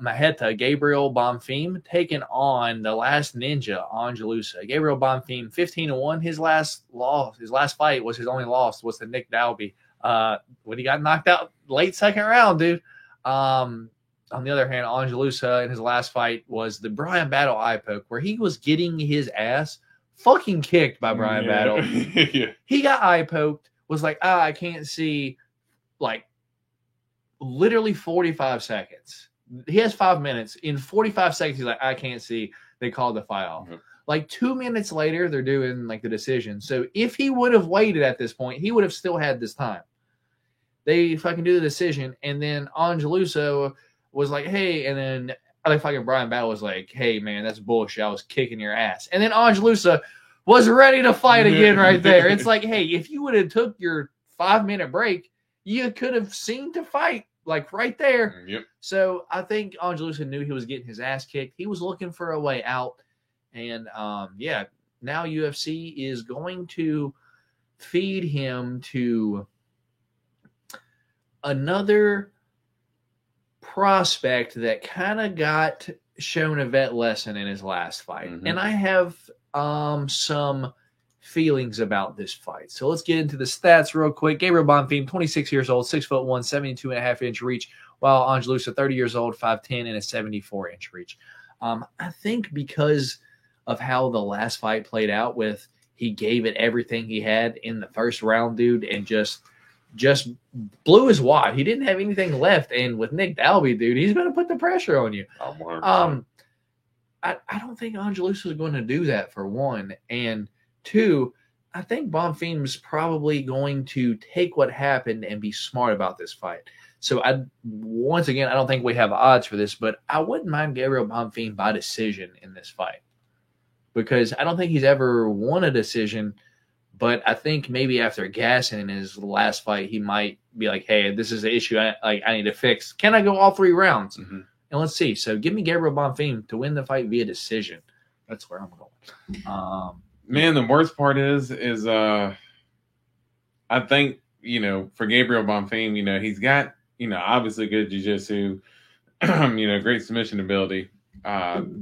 Maheta, Gabriel Bonfim, taking on the last ninja, Angelusa. Gabriel Bonfim, 15-1. His last fight was his only loss, was to Nick Dalby. When he got knocked out late second round, dude. On the other hand, Angelusa in his last fight was the Brian Battle eye poke, where he was getting his ass fucking kicked by Brian Battle. Yeah. He got eye poked, was like, I can't see, like, literally 45 seconds. He has 5 minutes. In 45 seconds, he's like, I can't see. They called the fight off. Mhm. Like 2 minutes later, they're doing like the decision. So if he would have waited at this point, he would have still had this time. They fucking do the decision, and then Angelusa was like, hey, and then like fucking Brian Battle was like, hey, man, that's bullshit. I was kicking your ass. And then Angelusa was ready to fight again right there. It's like, hey, if you would have took your 5-minute break, you could have seen to fight like right there. Yep. So I think Angelusa knew he was getting his ass kicked. He was looking for a way out. And now UFC is going to feed him to another prospect that kind of got shown a vet lesson in his last fight. Mhm. And I have some feelings about this fight. So let's get into the stats real quick. Gabriel Bonfim, 26 years old, 6'1", 72.5-inch reach, while Angelusa, 30 years old, 5'10", and a 74-inch reach. I think because of how the last fight played out, with he gave it everything he had in the first round, dude, and just blew his wad. He didn't have anything left. And with Nick Dalby, dude, he's going to put the pressure on you. I don't think Angelusa is going to do that, for one. And two, I think Bonfim's probably going to take what happened and be smart about this fight. So once again, I don't think we have odds for this, but I wouldn't mind Gabriel Bonfim by decision in this fight, because I don't think he's ever won a decision. But I think maybe after gassing in his last fight, he might be like, hey, this is an issue I need to fix. Can I go all 3 rounds? Mm-hmm. And let's see. So give me Gabriel Bonfim to win the fight via decision. That's where I'm going. Man, the worst part is I think, for Gabriel Bonfim, he's got, obviously good jiu-jitsu, great submission ability,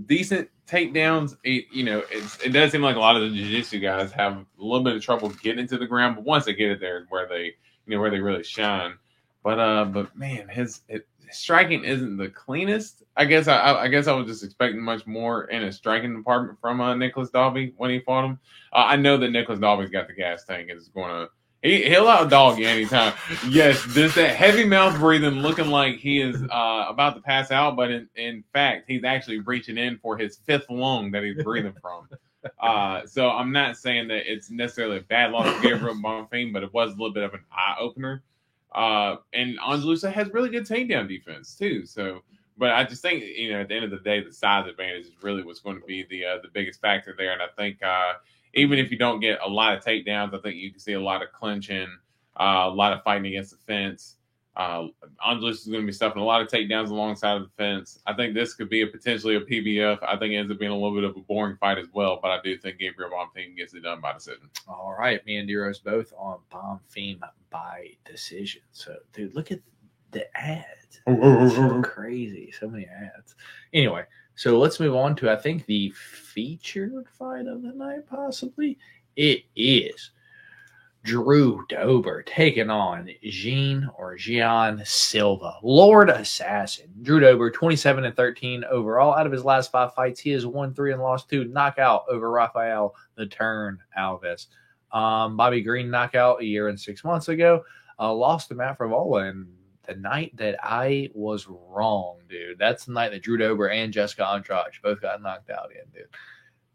decent takedowns. It does seem like a lot of the jiu-jitsu guys have a little bit of trouble getting to the ground, but once they get it there, where they really shine. But man, his striking isn't the cleanest. I guess I was just expecting much more in a striking department from Nicholas Dalby when he fought him. I know that Nicholas Dalby's got the gas tank and is going to. He'll outdog you anytime. Yes, there's that heavy mouth breathing, looking like he is about to pass out, but in fact, he's actually reaching in for his 5th lung that he's breathing from. So I'm not saying that it's necessarily a bad loss for Gabriel Bonfim, but it was a little bit of an eye opener. And Angelusa has really good takedown defense too. So, but I just think at the end of the day, the size advantage is really what's going to be the biggest factor there. And I think even if you don't get a lot of takedowns, I think you can see a lot of clinching, a lot of fighting against the fence. Angelusa is going to be stuffing a lot of takedowns alongside of the fence. I think this could be potentially a PBF. I think it ends up being a little bit of a boring fight as well, but I do think Gabriel Bonfim gets it done by decision. All right, me and D-Rose both on Bonfim by decision. So, dude, look at the ads. So crazy. So many ads. Anyway, so let's move on to, I think, the featured fight of the night, possibly. It is Drew Dober taking on Gian Silva, Lord Assassin. Drew Dober, 27-13 overall. Out of his last 5 fights, he has won 3 and lost 2. Knockout over Rafael the Turn Alves. Bobby Green knockout a year and 6 months ago. Lost to Matt Frevola, and the night that I was wrong, dude. That's the night that Drew Dober and Jessica Andrade both got knocked out in, dude.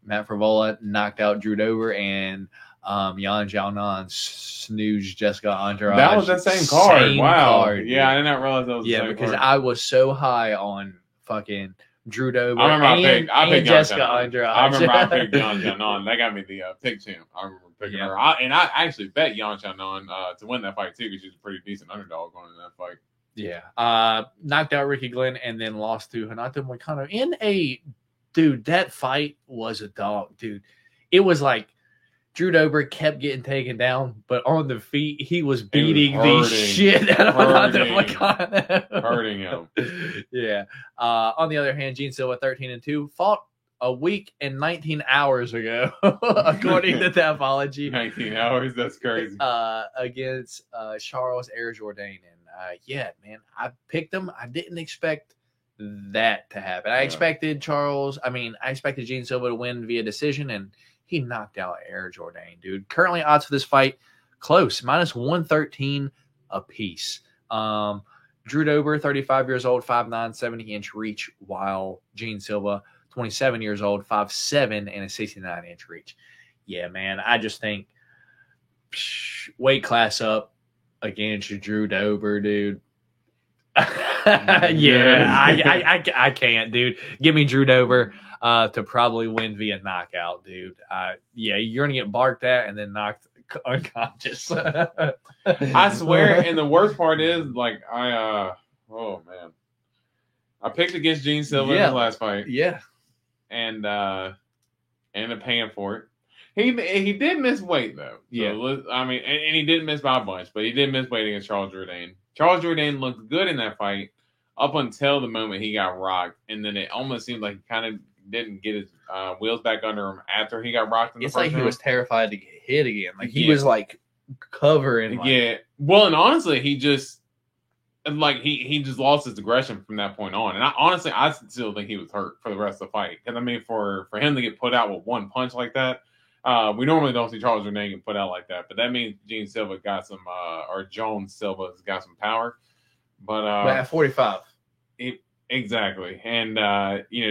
Matt Frevola knocked out Drew Dober, and Yan Xiaonan snoozed Jessica Andrade. That was that same card. Wow. Card, yeah, I did not realize that was the same because card. I was so high on fucking Drew Dober I picked Jessica Yan Andrade. I remember I picked Yan Xiaonan. That got me the pick champ. I remember picking her. I actually bet Yan Xiaonan to win that fight, too, because she's a pretty decent underdog going in that fight. Yeah. Knocked out Ricky Glenn and then lost to Hanato Moicano in a... Dude, that fight was a dog, dude. It was like Drew Dober kept getting taken down, but on the feet, he was beating the hurting. shit out of Hurting him. Yeah. On the other hand, Gene Silva, 13-2, fought a week and 19 hours ago, according to Tapology. 19 hours, that's crazy. Against Charles Air Jourdain. And yeah, man, I picked him. I didn't expect that to happen. I expected Gene Silva to win via decision, and he knocked out Air Jourdain, dude. Currently, odds for this fight close, -113 apiece. Drew Dober, 35 years old, 5'9", 70-inch reach, while Gene Silva, 27 years old, 5'7", and a 69-inch reach. Yeah, man, I just think weight class up against Drew Dober, dude. Yeah, I can't, dude. Give me Drew Dober to probably win via knockout, dude. Yeah, you're gonna get barked at and then knocked unconscious. I swear, and the worst part is, like, oh man, I picked against Gene Silva in the last fight. Yeah, and ended up paying for it. He did miss weight though. Yeah, so, I mean, and he didn't miss by a bunch, but he did miss weight against Charles Jourdain. Charles Jourdain looked good in that fight up until the moment he got rocked, and then it almost seemed like he kind of didn't get his wheels back under him after he got rocked. It's like he was terrified to get hit again. Like he was like covering. Yeah. Well, and honestly, he just lost his aggression from that point on. And I still think he was hurt for the rest of the fight. Because I mean, for him to get put out with one punch like that, we normally don't see Charles Jourdain get put out like that. But that means Gene Silva got some, or Jones Silva's got some power. But at 45. Exactly. And,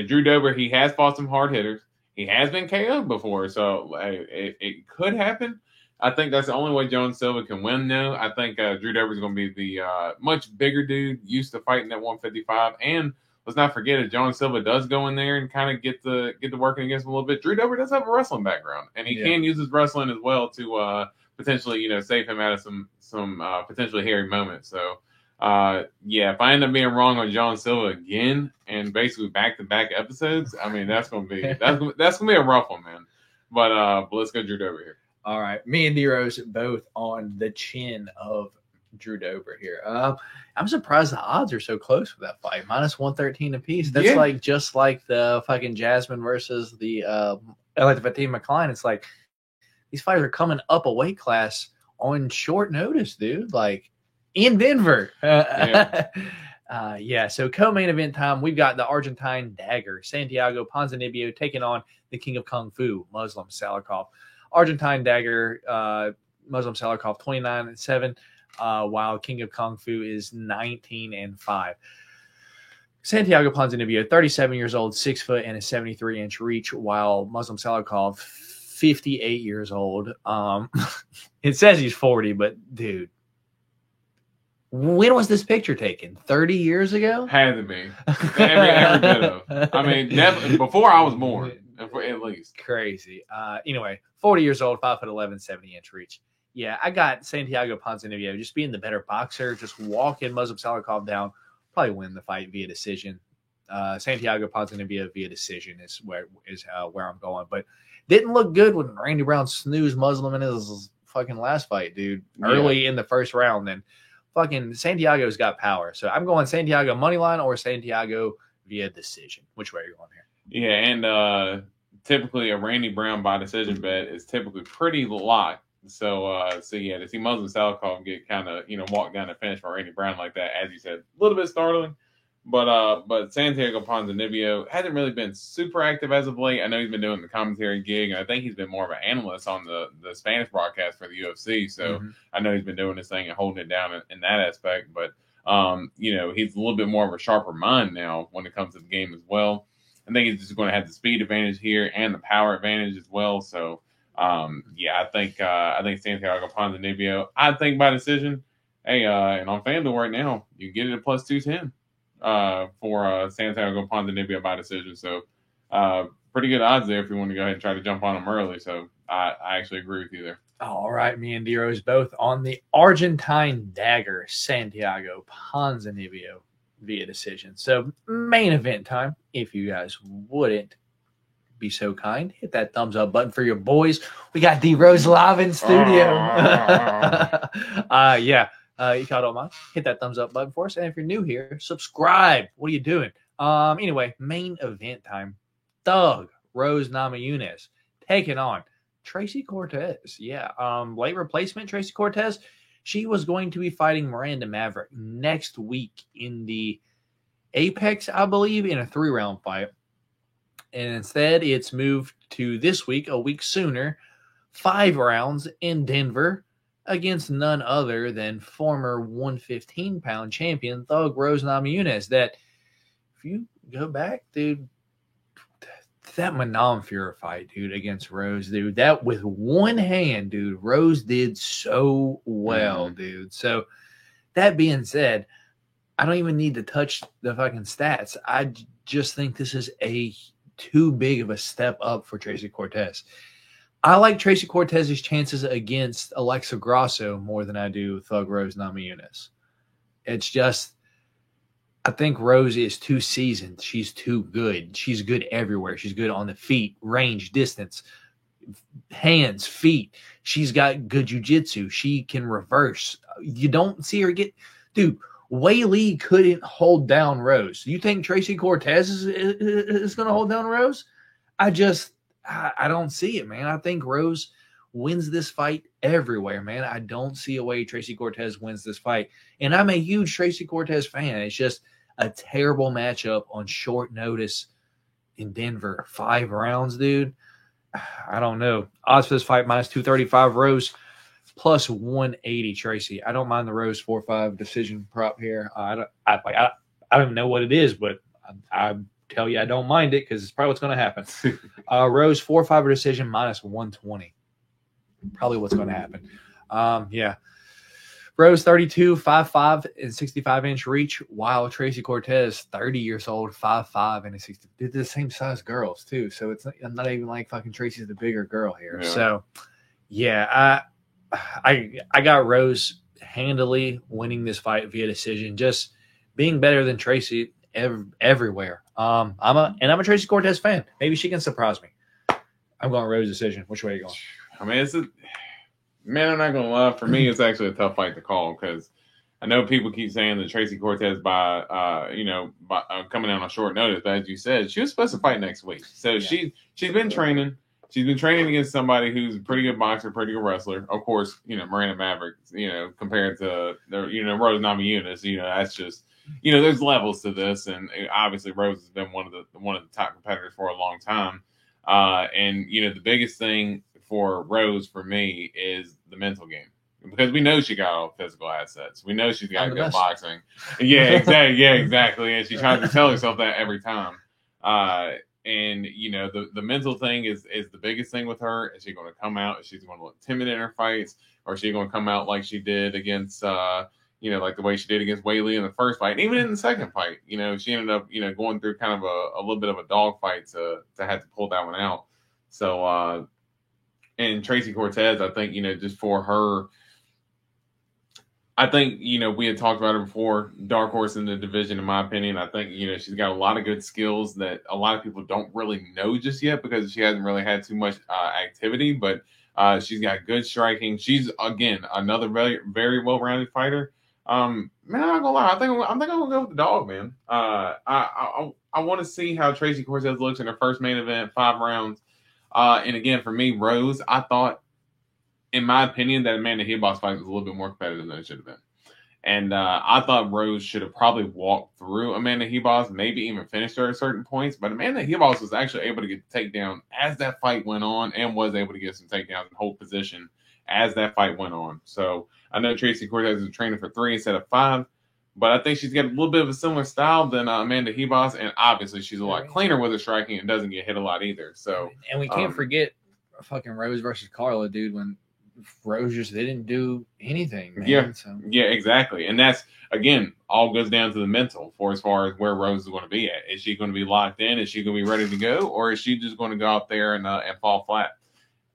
Drew Dober, he has fought some hard hitters. He has been KO'd before, so it could happen. I think that's the only way Jones Silva can win now. I think Drew Dober is going to be the much bigger dude, used to fighting at 155. And let's not forget, if Jones Silva does go in there and kind of get the working against him a little bit, Drew Dober does have a wrestling background, and he can use his wrestling as well to potentially, save him out of some potentially hairy moments. So, if I end up being wrong on Jones Silva again and basically back-to-back episodes, I mean, that's gonna be a rough one, man. But let's go Drew Dober here. All right, me and D-Rose both on the chin of Drew Dober here. I'm surprised the odds are so close for that fight, -113 apiece. That's like just like the fucking Jasmine versus the Fatima McCline. It's like these fighters are coming up a weight class on short notice, dude. Like in Denver. So co-main event time, we've got the Argentine Dagger, Santiago Ponzinibbio, taking on the King of Kung Fu, Muslim Salikhov. Argentine Dagger, Muslim Salikhov, 29-7, while King of Kung Fu is 19-5. Santiago Ponzinibbio, 37 years old, 6 foot and a 73-inch reach, while Muslim Salikhov, 58 years old. It says he's 40, but dude, when was this picture taken? 30 years ago? Had to be. Every bit of. I mean, definitely before I was born, at least. Crazy. Anyway, 40 years old, 5'11", 70-inch reach. Yeah, I got Santiago Ponzinibbio just being the better boxer, just walking Muslim Salikhov down, probably win the fight via decision. Santiago Ponzinibbio via decision is where I'm going. But didn't look good when Randy Brown snoozed Muslim in his fucking last fight, dude. Early in the first round, then. Fucking Santiago's got power. So I'm going Santiago money line or Santiago via decision. Which way are you going here? Yeah, and typically a Randy Brown by decision bet is typically pretty locked. So to see Muslim Salikhov get kind of, walk down the finish for Randy Brown like that, as you said, a little bit startling. But Santiago Ponzinibbio hasn't really been super active as of late. I know he's been doing the commentary gig, and I think he's been more of an analyst on the Spanish broadcast for the UFC. So I know he's been doing his thing and holding it down in that aspect. But, he's a little bit more of a sharper mind now when it comes to the game as well. I think he's just going to have the speed advantage here and the power advantage as well. So, I think Santiago Ponzinibbio, I think by decision. Hey, and on FanDuel right now, you get it at +210. For Santiago Ponzinibbio by decision. So pretty good odds there if you want to go ahead and try to jump on him early. So I actually agree with you there. All right, me and D-Rose both on the Argentine Dagger, Santiago Ponzinibbio via decision. So main event time, if you guys wouldn't be so kind, hit that thumbs up button for your boys. We got D Rose live in studio. If y'all don't mind, hit that thumbs up button for us. And if you're new here, subscribe. What are you doing? Anyway, main event time. Thug Rose Namajunas taking on Tracy Cortez. Yeah. Late replacement Tracy Cortez. She was going to be fighting Miranda Maverick next week in the Apex, I believe, in a 3-round fight. And instead, it's moved to this week, a week sooner, 5 rounds in Denver against none other than former 115-pound champion Thug Rose Namajunas. That, if you go back, dude, that Manon Fuhrer fight, dude, against Rose, dude, that with one hand, dude, Rose did so well, dude. So, that being said, I don't even need to touch the fucking stats. I just think this is too big of a step up for Tracy Cortez. I like Tracy Cortez's chances against Alexa Grasso more than I do Thug Rose Namajunas. It's just, I think Rose is too seasoned. She's too good. She's good everywhere. She's good on the feet, range, distance, hands, feet. She's got good jiu-jitsu. She can reverse. You don't see her get... Dude, Wei Lee couldn't hold down Rose. You think Tracy Cortez is going to hold down Rose? I don't see it, man. I think Rose wins this fight everywhere, man. I don't see a way Tracy Cortez wins this fight. And I'm a huge Tracy Cortez fan. It's just a terrible matchup on short notice in Denver. 5 rounds, dude. I don't know. Odds for this fight, minus 235 Rose, plus 180 Tracy. I don't mind the Rose 4-5 decision prop here. I don't even know what it is, but I tell you I don't mind it because it's probably what's going to happen. Rose 4-5 decision, minus 120. Probably what's going to happen. Yeah. Rose 32, 5'5", and 65-inch reach, while Tracy Cortez, 30 years old, 5'5", and a 60. They're the same size girls, too. So it's not even like fucking Tracy's the bigger girl here. Yeah. So, yeah, I got Rose handily winning this fight via decision, just being better than Tracy everywhere. I'm a Tracy Cortez fan. Maybe she can surprise me. I'm going Rose decision. Which way are you going? I mean, man, I'm not gonna lie. For me, it's actually a tough fight to call because I know people keep saying that Tracy Cortez by coming out on short notice, but as you said, she was supposed to fight next week. So yeah. she's been training. She's been training against somebody who's a pretty good boxer, pretty good wrestler. Of course, Miranda Maverick, compared to Rose Namajunas, that's just, there's levels to this, and obviously Rose has been one of the top competitors for a long time. And the biggest thing for Rose, for me, is the mental game, because we know she got all physical assets. We know she's got good boxing. Yeah, exactly. Yeah, exactly. And she tries to tell herself that every time. And the mental thing is the biggest thing with her. Is she going to come out? Is she going to look timid in her fights, or is she going to come out like she did against, like the way she did against Wei Lee in the first fight, and even in the second fight? She ended up, going through kind of a little bit of a dog fight to have to pull that one out. So, and Tracy Cortez, I think, just for her, I think, we had talked about her before, dark horse in the division, in my opinion. I think, she's got a lot of good skills that a lot of people don't really know just yet because she hasn't really had too much activity, but she's got good striking. She's, again, another very, very well-rounded fighter. Man, I'm not gonna lie. I think I'm gonna go with the dog, man. I want to see how Tracy Cortez looks in her first main event, 5 rounds. And again, for me, Rose, I thought, in my opinion, that Amanda Ribas fight was a little bit more competitive than it should have been. And I thought Rose should have probably walked through Amanda Ribas, maybe even finished her at certain points. But Amanda Ribas was actually able to get the takedown as that fight went on, and was able to get some takedowns and hold position as that fight went on. So I know Tracy Cortez is training for 3 instead of 5. But I think she's got a little bit of a similar style than Amanda Ribas, and obviously she's a lot cleaner with her striking and doesn't get hit a lot either. So, and we can't forget fucking Rose versus Carla, dude. When Rose they didn't do anything, man. Yeah, exactly. And that's, again, all goes down to the mental for as far as where Rose is going to be at. Is she going to be locked in? Is she going to be ready to go, or is she just going to go out there and fall flat?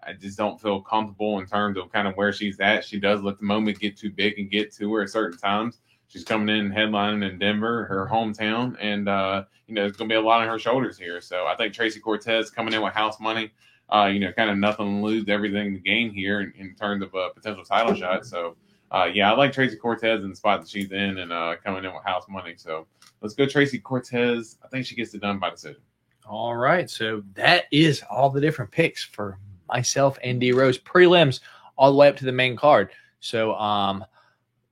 I just don't feel comfortable in terms of kind of where she's at. She does let the moment get too big and get to her at certain times. She's coming in headlining in Denver, her hometown, and there's going to be a lot on her shoulders here. So I think Tracy Cortez coming in with house money, kind of nothing to lose, everything to gain here in terms of a potential title shot. So I like Tracy Cortez in the spot that she's in and coming in with house money. So let's go Tracy Cortez. I think she gets it done by decision. All right, so that is all the different picks for myself and D Rose prelims all the way up to the main card. So,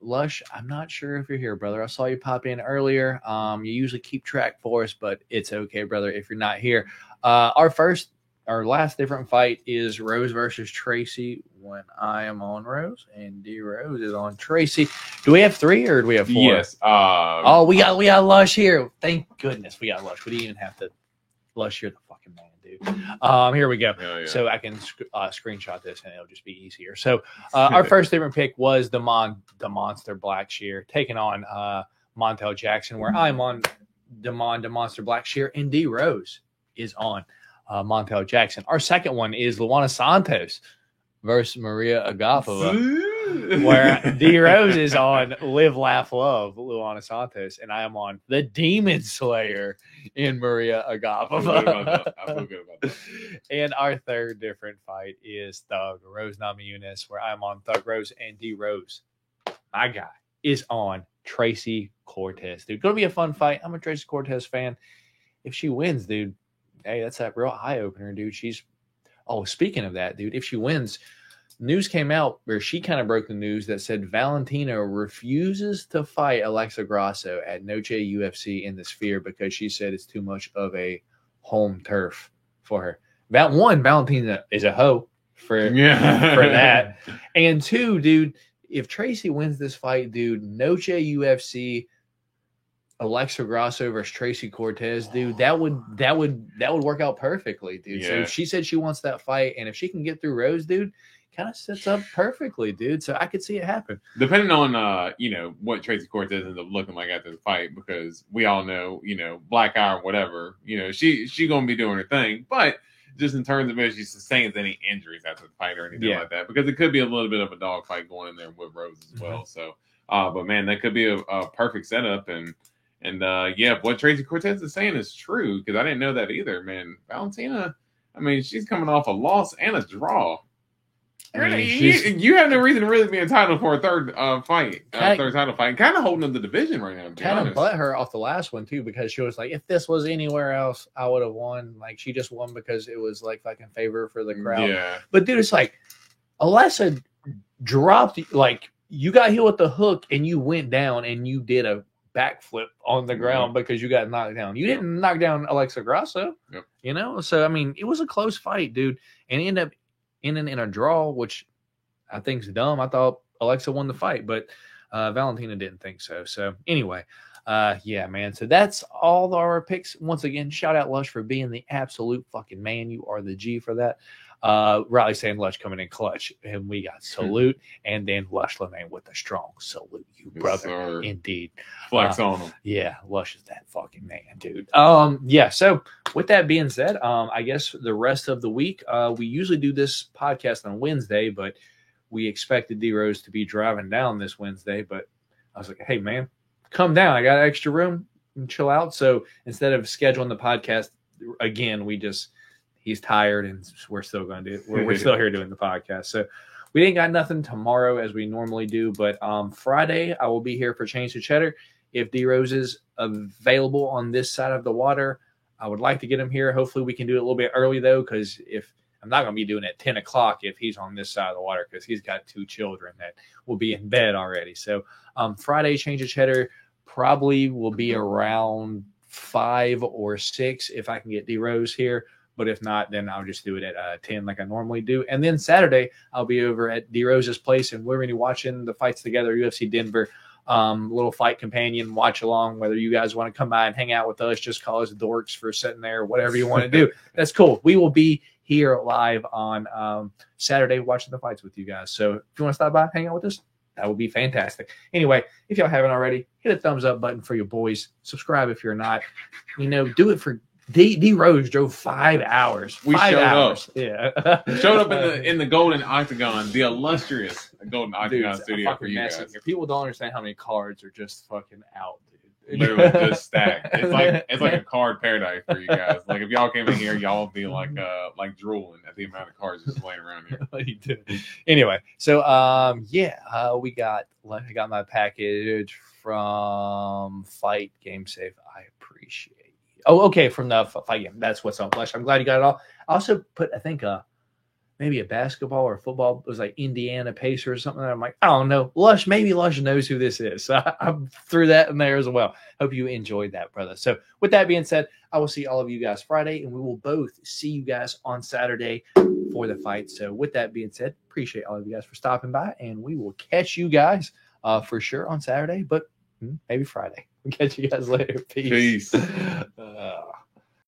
Lush, I'm not sure if you're here, brother. I saw you pop in earlier. You usually keep track for us, but it's okay, brother, if you're not here. Our last different fight is Rose versus Tracy when I am on Rose and D Rose is on Tracy. Do we have 3 or do we have 4? Yes. We got Lush here. Thank goodness we got Lush. We didn't even have to. Lush, you're the fucking man, dude. Here we go. Yeah. So I can screenshot this and it'll just be easier. So our first different pick was the Monster Blackshear taking on Montel Jackson, where I'm on the Monster Blackshear and D Rose is on Montel Jackson. Our second one is Luana Santos versus Maria Agapova, where D Rose is on Live, Laugh, Love, Luana Santos, and I am on the Demon Slayer in Maria Agapova. I feel good about that. And our third different fight is Thug Rose Namajunas, where I'm on Thug Rose and D Rose, my guy, is on Tracy Cortez. Dude, gonna be a fun fight. I'm a Tracy Cortez fan. If she wins, dude, hey, that's a real eye opener, dude. Speaking of that, dude, if she wins, news came out where she kind of broke the news that said Valentina refuses to fight Alexa Grasso at Noche UFC in the Sphere because she said it's too much of a home turf for her. Valentina is a hoe for that. And 2, dude, if Tracy wins this fight, dude, Noche UFC, Alexa Grasso versus Tracy Cortez, dude, that would work out perfectly, dude. Yeah. So she said she wants that fight, and if she can get through Rose, dude, kind of sets up perfectly, dude. So I could see it happen. Depending on what Tracy Cortez ends up looking like after the fight, because we all know, black eye or whatever, she gonna be doing her thing. But just in terms of if she sustains any injuries after the fight or anything like that, because it could be a little bit of a dog fight going in there with Rose as well. So but man, that could be a perfect setup. And what Tracy Cortez is saying is true, because I didn't know that either, man. Valentina, I mean, she's coming off a loss and a draw. You have no reason to really be entitled for a third title fight, kind of holding up the division right now. Kind of butt her off the last one too, because she was like, if this was anywhere else, I would have won. Like, she just won because it was like fucking favor for the crowd. Yeah. But dude, it's like Alexa dropped, like, you got hit with the hook and you went down and you did a backflip on the ground because you got knocked down. You didn't knock down Alexa Grasso. Yep. So I mean, it was a close fight, dude, and it ended up ending in a draw, which I think is dumb. I thought Alexa won the fight, but Valentina didn't think so. So anyway, man. So that's all our picks. Once again, shout out Lush for being the absolute fucking man. You are the G for that. Riley saying Lush coming in clutch, and we got salute, and then Lush Lemaine with a strong salute, you brother. Sir. Indeed. Flex on him. Yeah, Lush is that fucking man, dude. So with that being said, I guess the rest of the week, we usually do this podcast on Wednesday, but we expected D Rose to be driving down this Wednesday, but I was like, hey man, come down. I got extra room and chill out. So instead of scheduling the podcast again, he's tired and we're still going to do it. We're still here doing the podcast. So we ain't got nothing tomorrow as we normally do, but Friday I will be here for Change to Cheddar. If D Rose is available on this side of the water, I would like to get him here. Hopefully we can do it a little bit early though, because if I'm not going to be doing it at 10 o'clock if he's on this side of the water, because he's got 2 children that will be in bed already. So Friday, Change of Cheddar probably will be around 5 or 6 if I can get D Rose here. But if not, then I'll just do it at 10 like I normally do. And then Saturday, I'll be over at D Rose's place, and we're going to be watching the fights together, UFC Denver, little fight companion, watch along, whether you guys want to come by and hang out with us, just call us dorks for sitting there, whatever you want to do. That's cool. We will be here live on Saturday watching the fights with you guys. So if you want to stop by, hang out with us, that would be fantastic. Anyway, if y'all haven't already, hit a thumbs up button for your boys. Subscribe if you're not. Do it for D Rose drove 5 hours. We 5 showed hours. Yeah. Showed up in the Golden Octagon, the illustrious Golden Octagon Dude, studio for fucking you messing guys. here. People don't understand how many cards are just fucking out, dude. Literally just stacked. It's like a card paradise for you guys. Like if y'all came in here, y'all would be like drooling at the amount of cards just laying around here. What you do? Anyway, so we got I got my package from Fight Game Safe. I appreciate it. Oh, okay, from the Fight Game. That's what's up, Lush. I'm glad you got it all. I also put, I think, maybe a basketball or a football. It was like Indiana Pacers or something. I'm like, I don't know. Maybe Lush knows who this is. So I threw that in there as well. Hope you enjoyed that, brother. So with that being said, I will see all of you guys Friday, and we will both see you guys on Saturday for the fight. So with that being said, appreciate all of you guys for stopping by, and we will catch you guys for sure on Saturday, but maybe Friday. We'll catch you guys later. Peace.